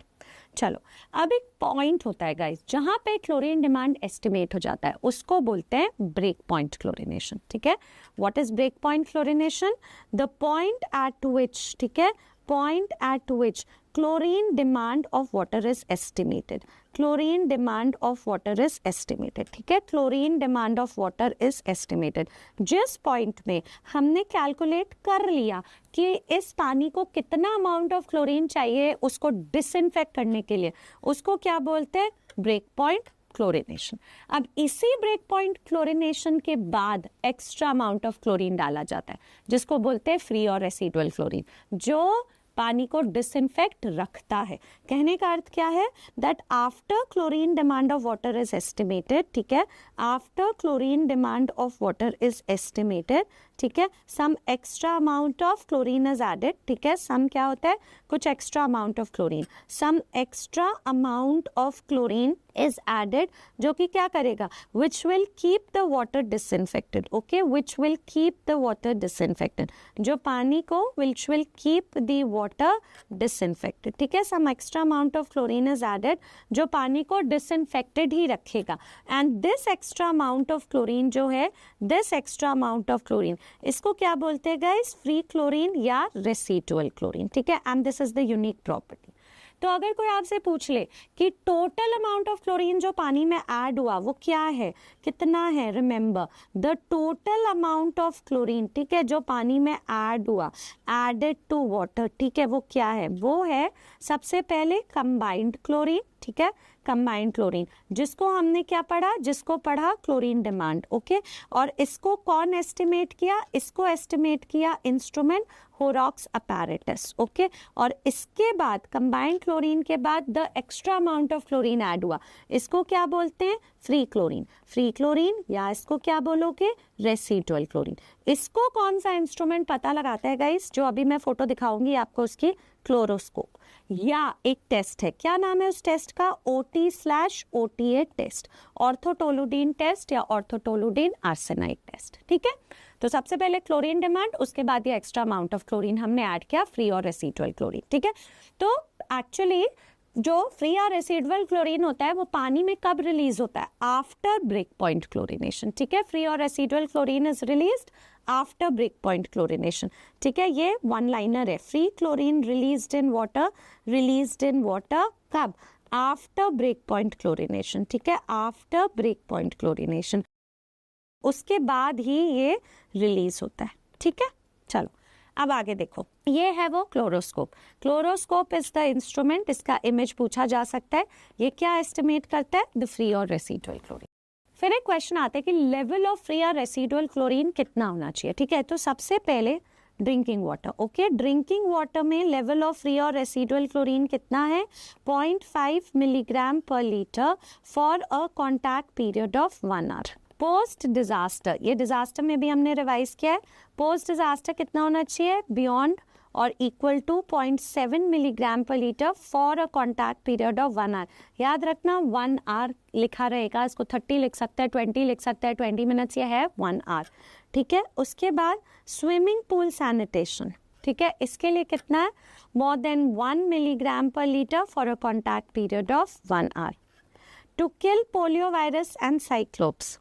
चलो अब एक पॉइंट होता है गाइस, जहां पे क्लोरीन डिमांड एस्टिमेट हो जाता है, उसको बोलते हैं ब्रेक पॉइंट क्लोरीनेशन, ठीक है। What is break point chlorination, the point at which, ठीक है, point at which chlorine demand of water is estimated, chlorine demand of water is estimated, ठीक है। chlorine demand of water is estimated, जिस point में हमने calculate कर लिया कि इस पानी को कितना अमाउंट ऑफ क्लोरीन चाहिए उसको डिसइंफेक्ट करने के लिए, उसको क्या बोलते हैं, ब्रेक पॉइंट क्लोरीनेशन। अब इसी ब्रेक पॉइंट क्लोरीनेशन के बाद एक्स्ट्रा अमाउंट ऑफ क्लोरीन डाला जाता है, जिसको बोलते हैं फ्री और रेसिडुअल क्लोरीन, जो पानी को डिसइंफेक्ट रखता है। कहने का अर्थ क्या है, that after chlorine demand of water is estimated, ठीक है, after chlorine demand of water is estimated, ठीक है, some extra amount of chlorine is added, ठीक है। सम क्या होता है, कुछ extra amount of chlorine, some extra amount of chlorine is added, जो कि क्या करेगा, which will keep the water disinfected, okay, which will keep the water disinfected, जो पानी को which will keep the water disinfected, ठीक है। Some extra amount of chlorine is added, जो पानी को डिसइंफेक्टेड ही रखेगा। And this extra amount of chlorine जो है, this extra amount of chlorine, इसको क्या बोलते हैं गाइस, फ्री क्लोरीन या रेसिडुअल क्लोरीन, ठीक है। And this is the unique property. तो अगर कोई आपसे पूछ ले कि टोटल अमाउंट ऑफ क्लोरीन जो पानी में ऐड हुआ वो क्या है, कितना है, remember the total amount of chlorine, ठीक है, जो पानी में ऐड हुआ, एडेड टू वाटर, ठीक है, वो क्या है, वो है सबसे पहले कंबाइंड क्लोरीन, ठीक है। कंबाइंड क्लोरीन, जिसको हमने क्या पढ़ा, जिसको पढ़ा क्लोरीन डिमांड, ओके। और इसको कौन एस्टिमेट किया, इसको एस्टिमेट किया इंस्ट्रूमेंट होरॉक्स अपैरेटस, ओके। और इसके बाद कंबाइंड क्लोरीन के बाद the extra amount of chlorine add हुआ, इसको क्या बोलते हैं, फ्री क्लोरीन, फ्री क्लोरीन, या इसको क्या बोलोगे, रेसिडुअल क्लोरीन। इसको कौन सा इंस्ट्रूमेंट पता लगाता है गाइस, जो अभी मैं फोटो दिखाऊंगी आपको उसकी, क्लोरोस्कोप, या एक टेस्ट है, क्या नाम है उस टेस्ट का, OT/OTA टेस्ट, ऑर्थोटोलुडीन टेस्ट या ऑर्थोटोलुडीन आर्सेनाइड टेस्ट, ठीक है। तो सबसे पहले क्लोरीन डिमांड, उसके बाद ये एक्स्ट्रा अमाउंट ऑफ क्लोरीन हमने ऐड किया, फ्री और रेसिडुअल क्लोरीन, ठीक है। तो एक्चुअली जो फ्री और रेसिडुअल क्लोरीन होता है वो पानी में कब रिलीज होता है, आफ्टर ब्रेक पॉइंट क्लोरीनेशन, ठीक है। फ्री और residual chlorine is released after break point chlorination, ठीक है। ये वन लाइनर है, free chlorine released in water कब, आफ्टर ब्रेक पॉइंट क्लोरीनेशन, ठीक है, आफ्टर ब्रेक पॉइंट क्लोरीनेशन, उसके बाद ही ये रिलीज होता है, ठीक है। चलो अब आगे देखो, ये है वो chloroscope. Chloroscope is the instrument, इसका इमेज पूछा जा सकता है, ये क्या एस्टिमेट करता है, द फ्री और रेसिडुअल क्लोरीन। फिर एक क्वेश्चन आता है कि लेवल ऑफ फ्री और रेसिडुअल क्लोरीन कितना होना चाहिए, ठीक है। तो सबसे पहले drinking water, okay, drinking water में लेवल ऑफ फ्री और रेसिडुअल क्लोरीन कितना है, 0.5 milligram per litre for a contact period of 1 our. Post disaster, ये डिजास्टर में भी हमने रिवाइज किया है, पोस्ट डिजास्टर कितना होना चाहिए, बियॉन्ड और equal to 0.7 milligram per litre for a contact period of 1 hour. याद रखना 1 आवर लिखा रहेगा, इसको 30 लिख सकता है, 20 लिख सकता है, 20 मिनट्स, ये है 1 आवर, ठीक है। उसके बाद स्विमिंग पूल सैनिटेशन, ठीक है, इसके लिए कितना है, more than 1 milligram per litre for a contact period of 1 hour. To kill polio virus and cyclops,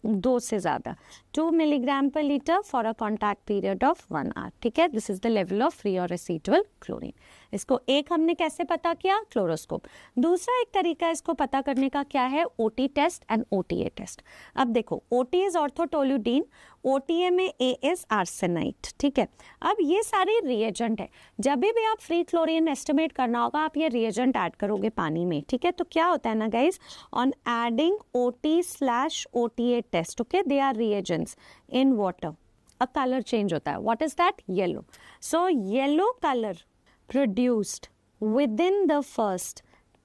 2 से ज्यादा, 2 milligram per litre for a contact period of 1 hour, ठीक है। This is the level of free और residual chlorine. इसको एक हमने कैसे पता किया, क्लोरोस्कोप। दूसरा एक तरीका इसको पता करने का क्या है, OT test and OTA test. अब देखो, OT इज ऑर्थोटोलुडीन, OTA में A इज आर्सेनाइट, ठीक है। अब ये सारे रिएजेंट है, जब भी आप फ्री क्लोरीन एस्टिमेट करना होगा आप ये रिएजेंट ऐड करोगे पानी में, ठीक है। तो क्या होता है ना guys, on adding OT/OTA test, okay, they are reagents in water, a color change होता है, what is that, yellow. So yellow color produced within the first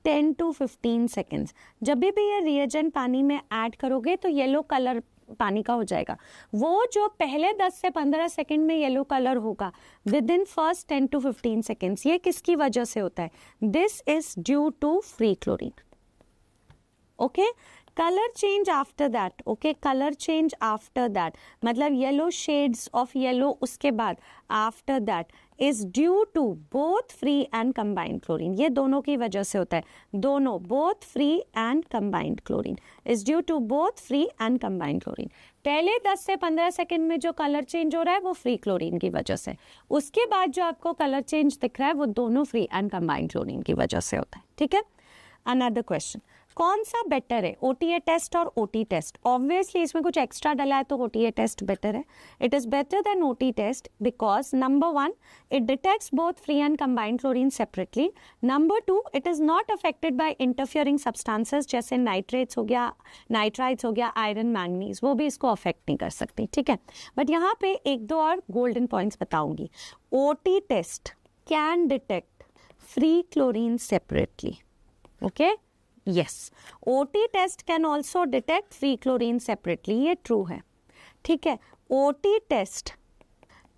10 to 15 seconds, जब भी ये reagent पानी में ऐड करोगे तो येलो कलर पानी का हो जाएगा। वो जो पहले 10 से 15 सेकंड में येलो कलर होगा within first 10 to 15 seconds, ये किसकी वजह से होता है, this is due to free chlorine, okay. Colour change after that, okay, colour change after that मतलब येलो शेड्स ऑफ येलो, उसके बाद after that is due to both free and combined chlorine, ये दोनों की वजह से होता है, दोनों, both free and combined chlorine is due to both free and combined chlorine. पहले 10 से 15 सेकंड में जो कलर चेंज हो रहा है वो फ्री क्लोरीन की वजह से, उसके बाद जो आपको कलर चेंज दिख रहा है वो दोनों फ्री एंड कंबाइंड क्लोरीन की वजह से होता है, ठीक है। अनदर क्वेश्चन, कौन सा बेटर है, OTA टेस्ट और OT टेस्ट? ऑब्वियसली इसमें कुछ एक्स्ट्रा डला है तो OTA टेस्ट बेटर है। It is better than OT test because number 1 it detects both free and combined chlorine separately, number 2 it is not affected by interfering substances जैसे nitrates हो गया, nitrites हो गया, आयरन, मैंगनीज, वो भी इसको affect नहीं कर सकती, ठीक है। बट यहाँ पे एक दो और गोल्डन पॉइंट्स बताऊंगी। OT test can detect free chlorine separately, okay, yes, OT test can also detect free chlorine separately, ये true है, ठीक है। OT test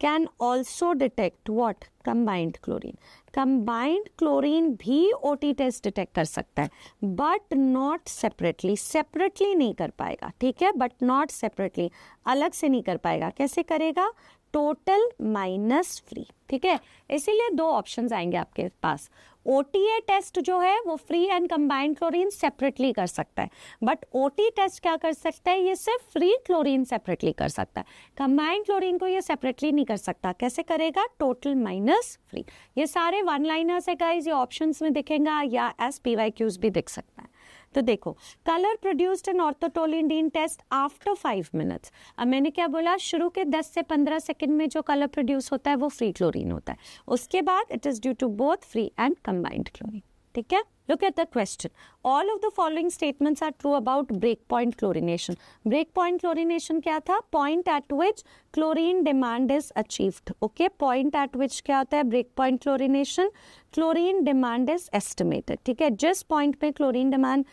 can also detect what, combined chlorine, combined chlorine भी OT test detect कर सकता है but not separately, separately नहीं कर पाएगा, ठीक है, but not separately, अलग से नहीं कर पाएगा। कैसे करेगा, टोटल माइनस फ्री, ठीक है। इसीलिए दो ऑप्शंस आएंगे आपके पास। OTA टेस्ट जो है वो free and combined chlorine separately कर सकता है, बट OT टेस्ट क्या कर सकता है, ये सिर्फ फ्री क्लोरीन सेपरेटली कर सकता है, कंबाइंड क्लोरीन को ये सेपरेटली नहीं कर सकता। कैसे करेगा, टोटल माइनस फ्री। ये सारे वन लाइनर्स है गाइस, ये ऑप्शंस में दिखेगा या एस PYQs भी दिख सकता है। तो देखो, colour produced in orthotolidine test after 5 minutes. अब मैंने क्या बोला, शुरू के 10 से 15 सेकंड में जो कलर प्रोड्यूस होता है वो फ्री क्लोरीन होता है, उसके बाद it is due to both free and combined chlorine, ठीक है। Look at the question. All of the following statements are true about breakpoint chlorination. Breakpoint chlorination क्या था? Point at which chlorine demand is achieved. Okay, point at which क्या होता है? Breakpoint chlorination. Chlorine demand is estimated. ठीक है, जिस point पे chlorine demand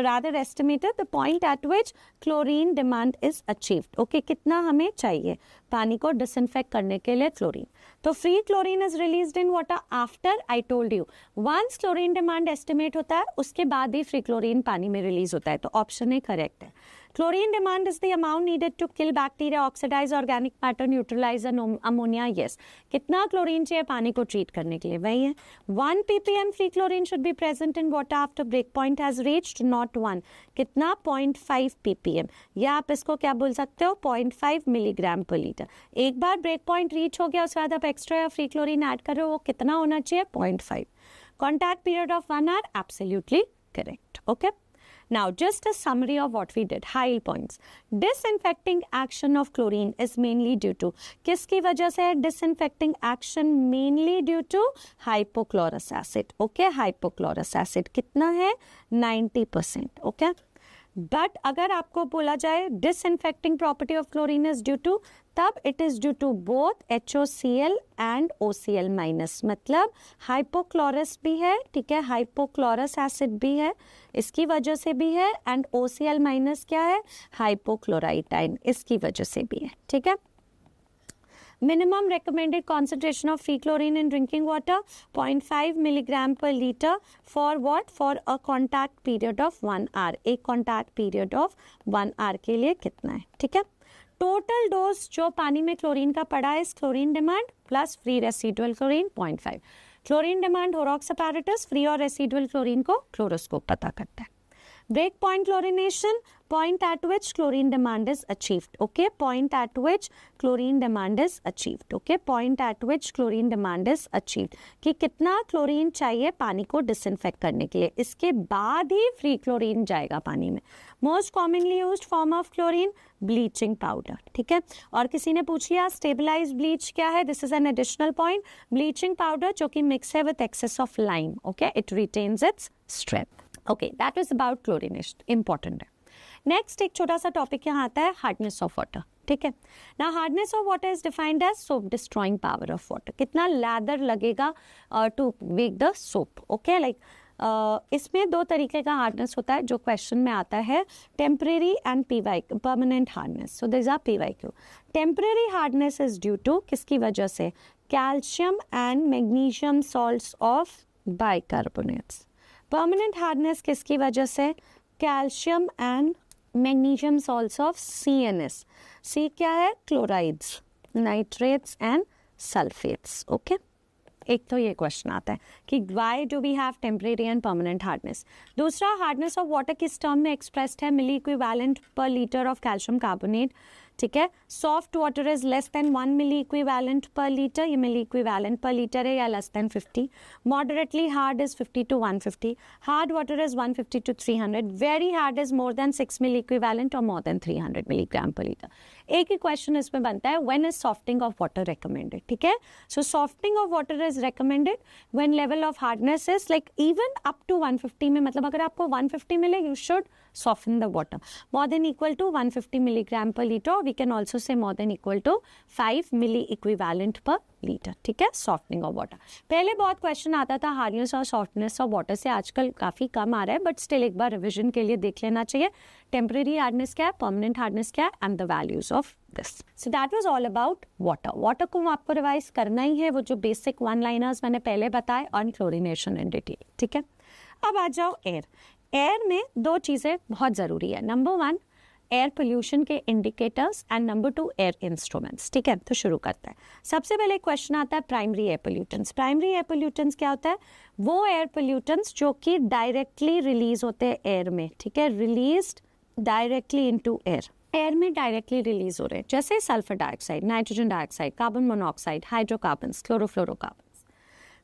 rather estimated, the point at which chlorine demand is achieved. Okay, कितना हमें चाहिए पानी को disinfect करने के लिए chlorine. तो free chlorine is released in water after I told you. Once chlorine demand estimate होता है उसके बाद ही free chlorine पानी में release होता है. तो option A correct है. Chlorine demand is the amount needed to kill bacteria, oxidize organic matter, neutralize ammonia. Yes. कितना chlorine चाहिए पानी को treat करने के लिए? वही है. 1 ppm free chlorine should be present in water after breakpoint has reached, not 1. कितना? 0.5 ppm. या आप इसको क्या बोल सकते हो? 0.5 milligram per liter. एक बार breakpoint reach हो गया उसके बाद आप extra या free chlorine add कर रहे हो, वो कितना होना चाहिए? 0.5. Contact period of 1 hour, absolutely correct. Okay. Now, just a summary of what we did. High points. Disinfecting action of chlorine is mainly due to. किसकी वजह से? Disinfecting action mainly due to hypochlorous acid. Okay, hypochlorous acid कितना है? 90%. Okay. But अगर आपको बोला जाए disinfecting property of chlorine is due to, तब it is due to both HOCl and OCl minus. मतलब हाइपोक्लोरस भी है, ठीक है, हाइपोक्लोरस एसिड भी है, इसकी वजह से भी है, एंड OCl माइनस क्या है? हाइपोक्लोराइट आयन, इसकी वजह से भी है. ठीक है. Minimum recommended concentration of free chlorine in drinking water 0.5 milligram per liter for what? For a contact period of 1 hour. एक contact period of 1 hour के लिए कितना है? ठीक है. टोटल डोज जो पानी में क्लोरीन का पड़ा है, chlorine demand plus free residual chlorine 0.5. Chlorine demand Horrocks apparatus, free और रेसिडुअल क्लोरीन को क्लोरोस्कोप पता करता है. Break point chlorination, point at which chlorine demand is achieved. Okay, point at which chlorine demand is achieved. Okay, point at which chlorine demand is achieved. कि कितना chlorine चाहिए पानी को डिसइंफेक्ट करने के लिए, इसके बाद ही फ्री क्लोरीन जाएगा पानी में. Most commonly used form of chlorine bleaching powder. ठीक है. और किसी ने पूछ लिया स्टेबलाइज ब्लीच क्या है? This is an additional point. Bleaching powder जो कि मिक्स है with access of lime. Okay, it retains its strength. Okay, that is about chlorination. Important है. नेक्स्ट एक छोटा सा टॉपिक यहाँ आता है हार्डनेस ऑफ वाटर. ठीक है. ना hardness of water is defined as soap destroying power of water. कितना लैदर लगेगा to make the soap. Okay, like इसमें दो तरीके का हार्डनेस होता है जो क्वेश्चन में आता है, temporary and permanent hardness. So this are PYQ. Temporary hardness is due to किसकी वजह से? Calcium and magnesium salts of bicarbonates. Permanent hardness किसकी वजह से? Calcium and magnesium salts of CNS. C क्या है? Chlorides, nitrates and sulphates. Okay, एक तो ये क्वेश्चन आता है कि why do we have temporary and permanent hardness. दूसरा, हार्डनेस ऑफ वाटर किस टर्म में एक्सप्रेस्ड है? मिली equivalent per litre of calcium carbonate. ठीक है. Soft water is less than 1 milli equivalent per litre. ये मिली इक्विवेलेंट पर लीटर है या less than 50. Moderately hard is 50 to 150. Hard water is 150 to 300. Very hard is more than 6 milli equivalent और more than 300 milligram per litre. एक ही क्वेश्चन इसमें बनता है, when is softening of water recommended. ठीक है. सो softening of water is recommended when level of hardness is like even up to 150 में. मतलब अगर आपको 150 मिले, you should soften the water more than equal to 150 milligram per liter, or we can also say more than equal to 5 milli equivalent per liter. ठीक है. Softening of water पहले बहुत question आता था हार्डनेस और सॉफ्टनेस ऑफ वाटर से, आजकल काफी कम आ रहा है, बट स्टिल एक बार रिविजन के लिए देख लेना चाहिए. टेम्परेरी हार्डनेस क्या है, परमानेंट हार्डनेस क्या है, and the values of this. So that was all about water. Water को आपको रिवाइज करना ही है, वो जो बेसिक 1 लाइनर्स मैंने पहले बताए ऑन क्लोरिनेशन इन डिटेल. ठीक है. अब आ जाओ एयर. एयर में दो चीज़ें बहुत ज़रूरी है. नंबर 1 एयर पोल्यूशन के indicators and number 2 air instruments. ठीक है. तो शुरू करते हैं. सबसे पहले क्वेश्चन आता है primary air pollutants. Primary air pollutants क्या होता है? वो एयर पोल्यूटेंट्स जो कि डायरेक्टली रिलीज होते हैं एयर में. ठीक है. Released directly into air. Air में डायरेक्टली रिलीज हो रहे हैं, जैसे sulphur dioxide, nitrogen dioxide, carbon monoxide, hydrocarbons, chlorofluorocarbon,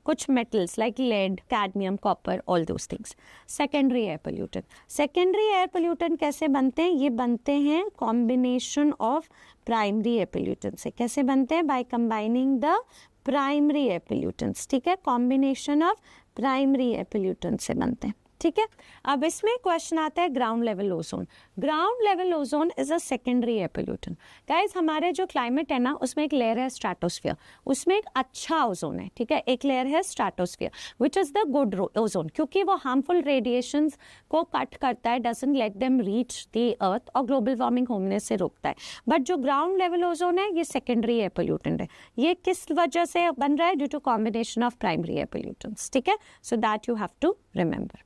कुछ metals like lead, cadmium, copper, all those things. Secondary air pollutant. Secondary air pollutant कैसे बनते हैं? ये बनते हैं combination of primary air pollutant से. कैसे बनते हैं? By combining the primary air pollutants, ठीक है, combination of primary air pollutant से बनते हैं, ठीक है। अब इसमें क्वेश्चन आता है ground level ozone. Ground level ozone is a secondary air pollutant. Guys, हमारे जो क्लाइमेट है ना, उसमें एक लेयर है स्ट्रेटोस्फीयर, उसमें एक अच्छा ओजोन है, ठीक है, एक लेयर है stratosphere which is the good ozone, क्योंकि वो हार्मफुल रेडिएशंस को कट करता है, doesn't let them reach the earth, और ग्लोबल वार्मिंग होने से रोकता है। बट जो ग्राउंड लेवल ओजोन है, ये सेकेंडरी एयर पोल्यूटेंट है। ये किस वजह से बन रहा है? Due to combination of primary air pollutants, ठीक है। So that you have to remember.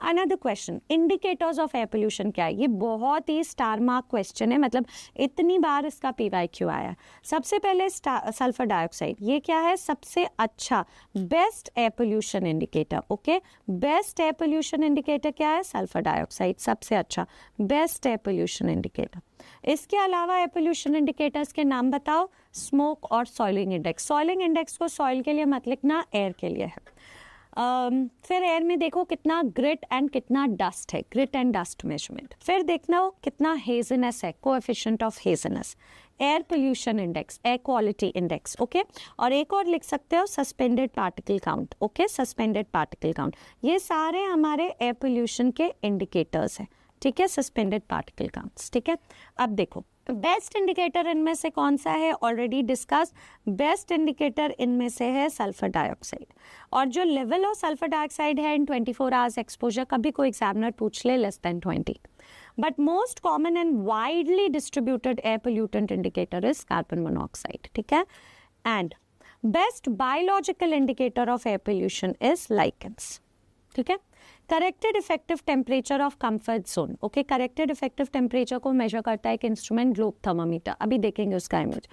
Another question, indicators of air pollution क्या है? ये बहुत ही स्टार मार्क क्वेश्चन है, मतलब इतनी बार इसका PYQ आया है। सबसे पहले सल्फर डाइऑक्साइड, ये क्या है? सबसे अच्छा best air pollution indicator, okay. Best air pollution indicator क्या है? सल्फर डाइऑक्साइड, सबसे अच्छा बेस्ट एयर पोल्यूशन इंडिकेटर। इसके अलावा एयर पोल्यूशन इंडिकेटर्स के नाम बताओ। स्मोक और सॉइलिंग इंडेक्स। सॉइलिंग इंडेक्स को सॉइल के लिए मत लिखना, एयर के लिए है। फिर एयर में देखो कितना ग्रिट एंड कितना डस्ट है, ग्रिट एंड डस्ट मेजरमेंट। फिर देखना हो कितना हेजनेस है, coefficient of haziness. Air pollution index, air quality index, okay. और एक और लिख सकते हो suspended particle count, okay, suspended particle count. ये सारे हमारे एयर पोल्यूशन के इंडिकेटर्स हैं, ठीक है, सस्पेंडेड पार्टिकल काउंट्स, ठीक है। अब देखो बेस्ट इंडिकेटर इनमें से कौन सा है? Already discuss. बेस्ट इंडिकेटर इनमें से है सल्फर डाइऑक्साइड। और जो लेवल ऑफ सल्फर डाइऑक्साइड है इन 24 आवर्स एक्सपोजर, कभी कोई एग्जामिनर पूछ ले, less than 20। But most common and widely distributed air pollutant indicator is carbon monoxide, ठीक है। And best biological indicator of air pollution is lichens, ठीक है। Corrected effective temperature of comfort zone, okay. Corrected effective temperature को major करता है एक instrument, globe thermometer. अभी देखेंगे उसका इमेज।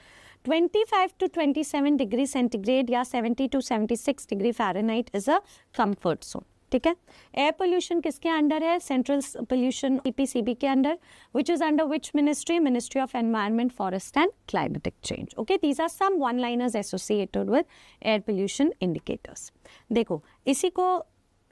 25 to 27 डिग्री सेंटीग्रेड या 70 to 76 degree Fahrenheit is a comfort zone, ठीक है। एयर पोल्यूशन किसके अंडर है? सेंट्रल पोल्यूशन CPCB के under, which is under which ministry? Ministry of environment, forest and climatic change, okay. These are some one liners associated with air pollution indicators. देखो इसी को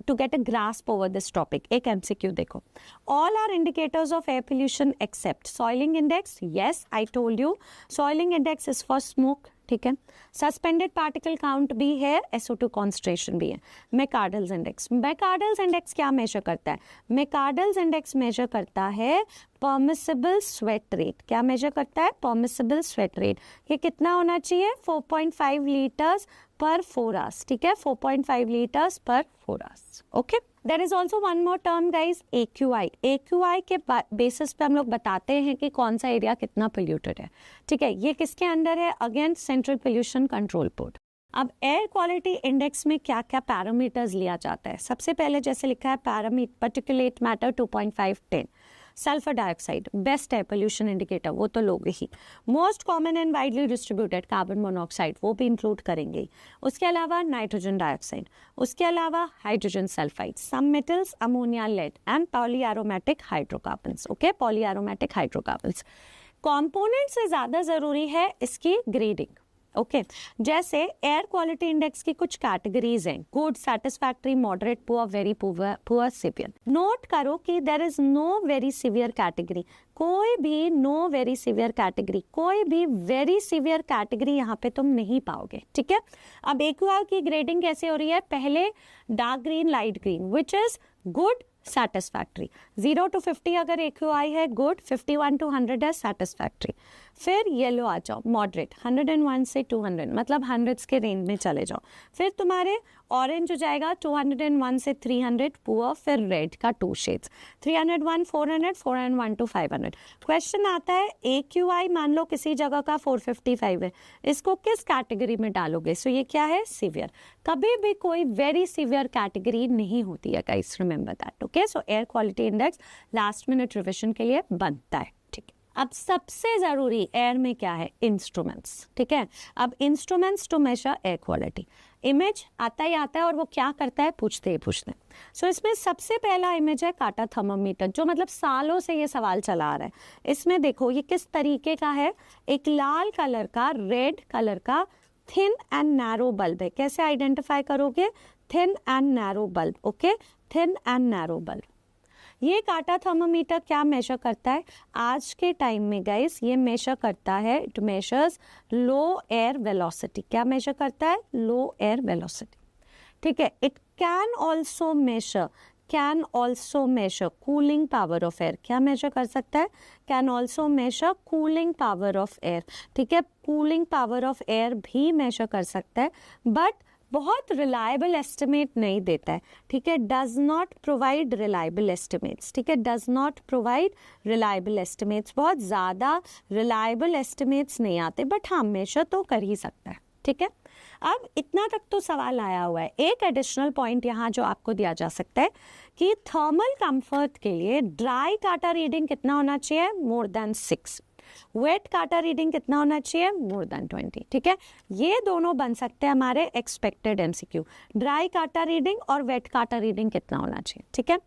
to get a grasp over this topic, एक MCQ देखो। All are indicators of air pollution except soiling index. Yes, I told you. Soiling index is for smoke, ठीक है। Suspended particle count भी है, SO2 concentration भी है। मैकार्डल्स index, मैकार्डल्स index क्या measure करता है? मैकार्डल्स इंडेक्स मेजर करता है परमिसिबल स्वेट रेट। क्या मेजर करता है? Permissible sweat rate. ये कितना होना चाहिए? 4.5 लीटर्स पर 4 आवर्स, ठीक है, 4.5 litres per 4 hours, okay. There is also one more term guys, AQI। AQI के बेसिस पे हम लोग बताते हैं कि कौन सा एरिया कितना पोल्यूटेड है, ठीक है। ये किसके अंडर है? Again central pollution control board. अब एयर क्वालिटी इंडेक्स में क्या क्या पैरामीटर्स लिया जाता है? सबसे पहले जैसे लिखा है parameter, particulate matter 2.5 10। Sulphur dioxide best air pollution indicator, वो तो लोगे ही। Most common and widely distributed carbon monoxide, वो भी इंक्लूड करेंगे। उसके अलावा नाइट्रोजन डाइऑक्साइड, उसके अलावा hydrogen sulphide, some metals, ammonia, lead and polyaromatic hydrocarbons, okay, polyaromatic hydrocarbons. Component से ज्यादा जरूरी है इसकी ग्रेडिंग, ओके। जैसे एयर क्वालिटी इंडेक्स की कुछ कैटेगरीज हैं, good, satisfactory, moderate, poor, very poor, severe. Note करो कि there is no very severe category, कोई भी नो वेरी सिवियर कैटेगरी, कोई भी वेरी सिवियर कैटेगरी यहाँ पे तुम नहीं पाओगे, ठीक है। अब AQI की ग्रेडिंग कैसे हो रही है? पहले dark green, light green, which is good, satisfactory. 0 to 50 अगर AQI है गुड, 51 to 100 है सेटिस्फैक्टरी। फिर येलो आ जाओ, मॉडरेट, 101 से 200, मतलब 100 के रेंज में चले जाओ। फिर तुम्हारे ऑरेंज हो जाएगा 201 से 300, पुअर। फिर रेड का 2 शेड्स, 301, 400, 401 to 500। क्वेश्चन आता है AQI मान लो किसी जगह का 455 है, इसको किस कैटेगरी में डालोगे? सो ये क्या है? सीवियर। कभी भी कोई वेरी सीवियर कैटेगरी नहीं होती है, guys remember that, okay. So air quality index last minute revision के लिए बनता है, ठीक है। अब सबसे जरूरी एयर में क्या है? इंस्ट्रूमेंट्स, ठीक है। अब instruments to measure air quality, image आता ही आता है और वो क्या करता है? पूछते हैं। सो इसमें सबसे पहला इमेज है काटा थर्मामीटर, जो मतलब सालों से ये सवाल चला आ रहा है। इसमें देखो ये किस तरीके का है, एक लाल कलर का, रेड कलर का थिन एंड नैरो बल्ब है। कैसे आइडेंटिफाई करोगे? Thin and narrow bulb, okay, thin and narrow bulb. ये काटा थर्मोमीटर क्या मेजर करता है आज के टाइम में गाइस? ये मेजर करता है, it measures low air velocity. क्या मेजर करता है? लो एयर वेलोसिटी, ठीक है। It can also measure cooling power of air. क्या मेजर कर सकता है? Can also measure cooling power of air, ठीक है। कूलिंग पावर ऑफ एयर भी मेजर कर सकता है, बट बहुत रिलायबल एस्टिमेट नहीं देता है, ठीक है। Does not provide reliable estimates, ठीक है। Does not provide reliable estimates, बहुत ज़्यादा रिलायबल एस्टिमेट्स नहीं आते, बट हाँ मेजर तो कर ही सकता है, ठीक है। अब इतना तक तो सवाल आया हुआ है। एक एडिशनल पॉइंट यहाँ जो आपको दिया जा सकता है कि थर्मल कंफर्ट के लिए ड्राई काटा रीडिंग कितना होना चाहिए? मोर देन 6। वेट काटा रीडिंग कितना होना चाहिए? मोर देन 20, ठीक है। ये दोनों बन सकते हैं हमारे एक्सपेक्टेड एमसीक्यू, ड्राई काटा रीडिंग और वेट काटा रीडिंग कितना होना चाहिए, ठीक है।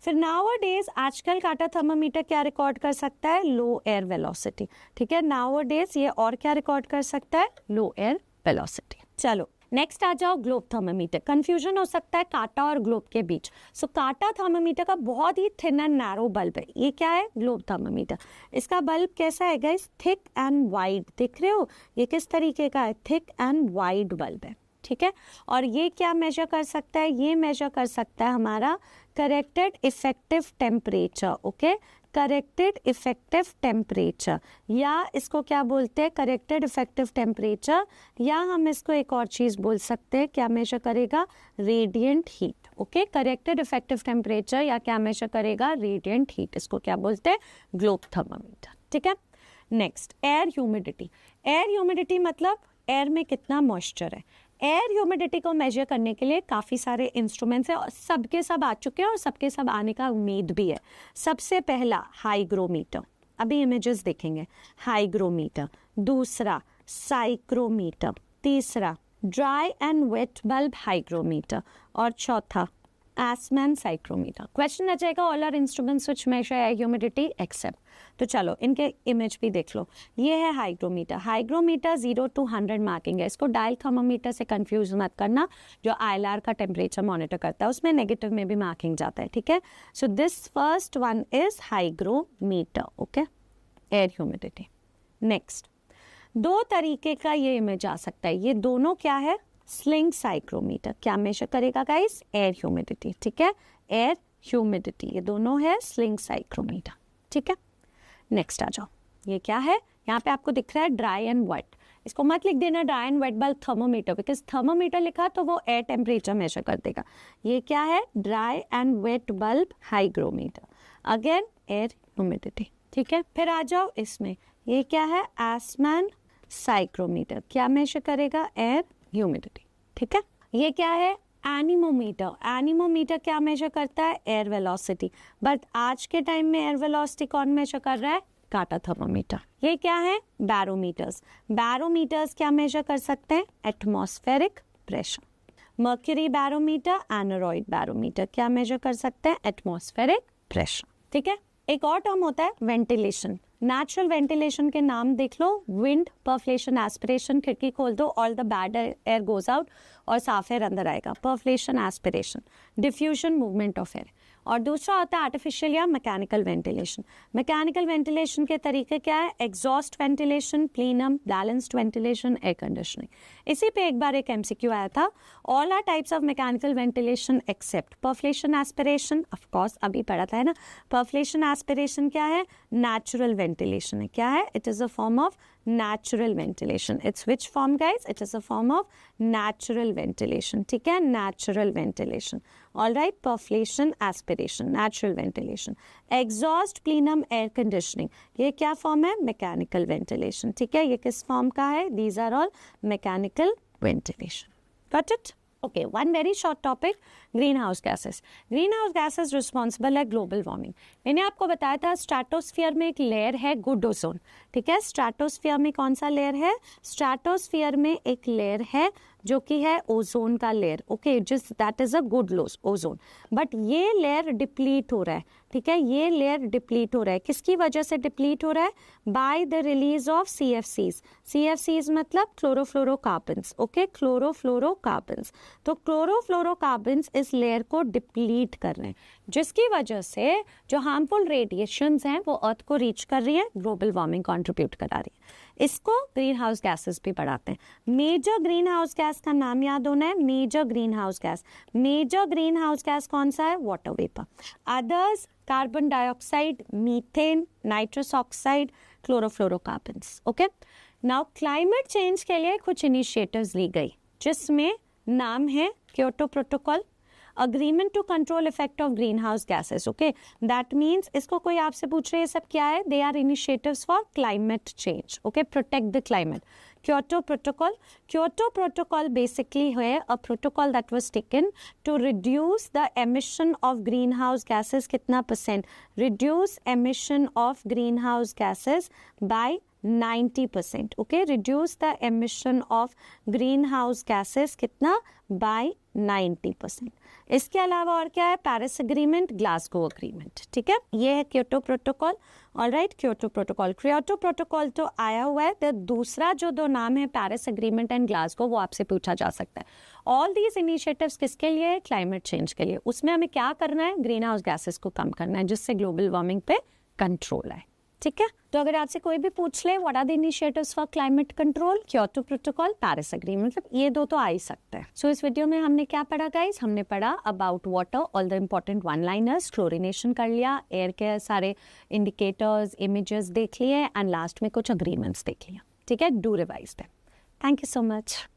फिर नाउअडेज आजकल काटा थर्मोमीटर क्या रिकॉर्ड कर सकता है? लो एयर वेलोसिटी, ठीक है। नाउअडेज ये और क्या रिकॉर्ड कर सकता है? Low air velocity. चलो नेक्स्ट आ जाओ, ग्लोब थर्मोमीटर। कंफ्यूजन हो सकता है काटा और ग्लोब के बीच। सो काटा थर्मोमीटर का बहुत ही थिन एंड नैरो बल्ब है। ये क्या है? Globe thermometer. इसका बल्ब कैसा है गाइस? थिक एंड वाइड, दिख रहे हो? ये किस तरीके का है? थिक एंड वाइड बल्ब है, ठीक है। और ये क्या मेजर कर सकता है? ये मेजर कर सकता है हमारा corrected effective temperature, okay. Corrected effective temperature, या इसको क्या बोलते हैं? करेक्टेड इफेक्टिव टेम्परेचर, या हम इसको एक और चीज बोल सकते हैं, क्या मेजर करेगा? Radiant heat, okay. Corrected effective temperature या क्या मेजर करेगा? Radiant heat. इसको क्या बोलते हैं? ग्लोब थर्मोमीटर, ठीक है। Next, air humidity. Air humidity मतलब एयर में कितना मॉइस्चर है। एयर ह्यूमिडिटी को मेजर करने के लिए काफ़ी सारे इंस्ट्रूमेंट्स हैं और सबके सब आ चुके हैं और सबके सब आने का उम्मीद भी है। सबसे पहला हाईग्रोमीटर, अभी इमेजेस देखेंगे। हाईग्रोमीटर, दूसरा साइक्रोमीटर, तीसरा dry and wet bulb hygrometer, और चौथा एसमैन साइक्रोमीटर। क्वेश्चन आ जाएगा all are instruments which measure air humidity except. तो चलो इनके इमेज भी देख लो। ये है हाइग्रोमीटर। हाइग्रोमीटर 0 to 100 मार्किंग है। इसको डायल थर्मोमीटर से कंफ्यूज मत करना, जो ILR का टेम्परेचर मॉनिटर करता है उसमें नेगेटिव में भी मार्किंग जाता है, ठीक है। So this first one is hygrometer, okay, air humidity. Next, दो तरीके का ये इमेज आ सकता है। ये दोनों क्या है? Sling psychrometer. क्या मेजर करेगा गाइस? एयर ह्यूमिडिटी, ठीक है। एयर ह्यूमिडिटी, ये दोनों है स्लिंग साइक्रोमीटर, ठीक है। नेक्स्ट आ जाओ, ये क्या है? यहाँ पे आपको दिख रहा है ड्राई एंड वेट। इसको मत लिख देना dry and wet bulb thermometer, because thermometer लिखा तो वो एयर टेम्परेचर मेजर कर देगा। ये क्या है? Dry and wet bulb hygrometer, again air humidity, ठीक है। फिर आ जाओ इसमें, ये क्या है? एसमैन साइक्रोमीटर। क्या मेजर करेगा? एयर ह्यूमिडिटी, ठीक है। ये क्या है? एनीमोमीटर। एनीमोमीटर क्या मेजर करता है? Air velocity. बट आज के टाइम में एयर वेलोसिटी कौन मेजर कर रहा है? काटा थर्मोमीटर। ये क्या है? बैरोमीटर्स। बैरोमीटर्स क्या मेजर कर सकते हैं? Atmospheric pressure. Mercury barometer, aneroid barometer क्या मेजर कर सकते हैं? एटमॉस्फेरिक प्रेशर, ठीक है। एक और टर्म होता है वेंटिलेशन। नेचुरल वेंटिलेशन के नाम देख लो, विंड, परफ्लेशन, एस्पिरेशन। खिड़की खोल दो, all the bad air goes out और साफ एयर अंदर आएगा। Perflation, aspiration, diffusion, movement of air. और दूसरा होता है आर्टिफिशियल या मैकेनिकल वेंटिलेशन। मैकेनिकल वेंटिलेशन के तरीके क्या है? Exhaust ventilation, plenum, balanced ventilation, air conditioning. इसी पे एक बार एक एमसीक्यू आया था, all are types of mechanical ventilation except perflation, aspiration. Of course अभी पढ़ा था, है ना। परफ्लेशन, एस्पिरेशन क्या है? नेचुरल वेंटिलेशन है। क्या है? It is a form of natural ventilation. It's which form guys? It is a form of natural ventilation, ठीक है। natural ventilation, all right. Perflation, aspiration, natural ventilation. Exhaust, plenum, air conditioning, ये क्या form है? mechanical ventilation, ठीक है। ये किस form का है? These are all mechanical ventilation. Got it? Okay, one very short topic, greenhouse gases. Greenhouse gases responsible है ग्लोबल वार्मिंग। मैंने आपको बताया था स्ट्रेटोस्फीयर में एक लेयर है गुड ओजोन, ठीक है। स्ट्रेटोस्फीयर में कौन सा लेयर है? स्ट्रेटोस्फीयर में एक लेयर है जो कि है ओजोन का लेयर, ओके, जिस that is a good loss ozone, but ये लेयर डिप्लीट हो रहा है, ठीक है, ये लेयर डिप्लीट हो रहा है, किसकी वजह से डिप्लीट हो रहा है? By the release of CFCs, CFCs मतलब क्लोरोफ्लोरोकार्बन्स, ओके, क्लोरोफ्लोरोकार्बन्स। तो क्लोरोफ्लोरोकार्बन्स इस लेयर को डिप्लीट कर रहे हैं, जिसकी वजह से जो हार्मफुल रेडिएशंस हैं वो अर्थ को रीच कर रही है, ग्लोबल वार्मिंग कंट्रीब्यूट करा रही है। इसको ग्रीन हाउस गैसेस भी बढ़ाते हैं। मेजर ग्रीन हाउस गैस का नाम याद होना है, major green house gas. Major green house gas कौन सा है? Water vapour. Others carbon dioxide, methane, nitrous oxide, chlorofluorocarbons, okay. Now climate change के लिए कुछ इनिशिएटिव्स ली गई, जिसमें नाम है Kyoto protocol, agreement to control effect of green house gases, okay. That means इसको कोई आपसे पूछ रहे हैं सब क्या है? They are initiatives for climate change, okay, protect the climate. Kyoto protocol, Kyoto protocol basically है a protocol that was taken to reduce the emission of green house gases, कितना %? Reduce emission of green house gases by 90%, okay, reduce the emission of green house gases कितना? By 90%। इसके अलावा और क्या है? Paris agreement, Glasgow agreement, ठीक है, ये है Kyoto protocol. Alright, Kyoto protocol, Kyoto protocol तो आया हुआ है, तो दूसरा जो दो नाम है पेरिस एग्रीमेंट एंड ग्लासगो, वो आपसे पूछा जा सकता है। ऑल दीज इनिशिएटिव्स किसके लिए? क्लाइमेट चेंज के लिए। उसमें हमें क्या करना है? ग्रीन हाउस गैसेस को कम करना है, जिससे ग्लोबल वार्मिंग पे कंट्रोल आए, ठीक है। तो अगर आपसे कोई भी पूछ ले what are the initiatives for climate control, Kyoto protocol, Paris agreement, मतलब ये दो तो आ ही सकते हैं। सो इस वीडियो में हमने क्या पढ़ा गाइस? हमने पढ़ा about water, all the important one liners, chlorination कर लिया, एयर के सारे इंडिकेटर्स, इमेजेस देख लिए, एंड लास्ट में कुछ अग्रीमेंट्स देख लिया, ठीक है। Do revise them. Thank you so much.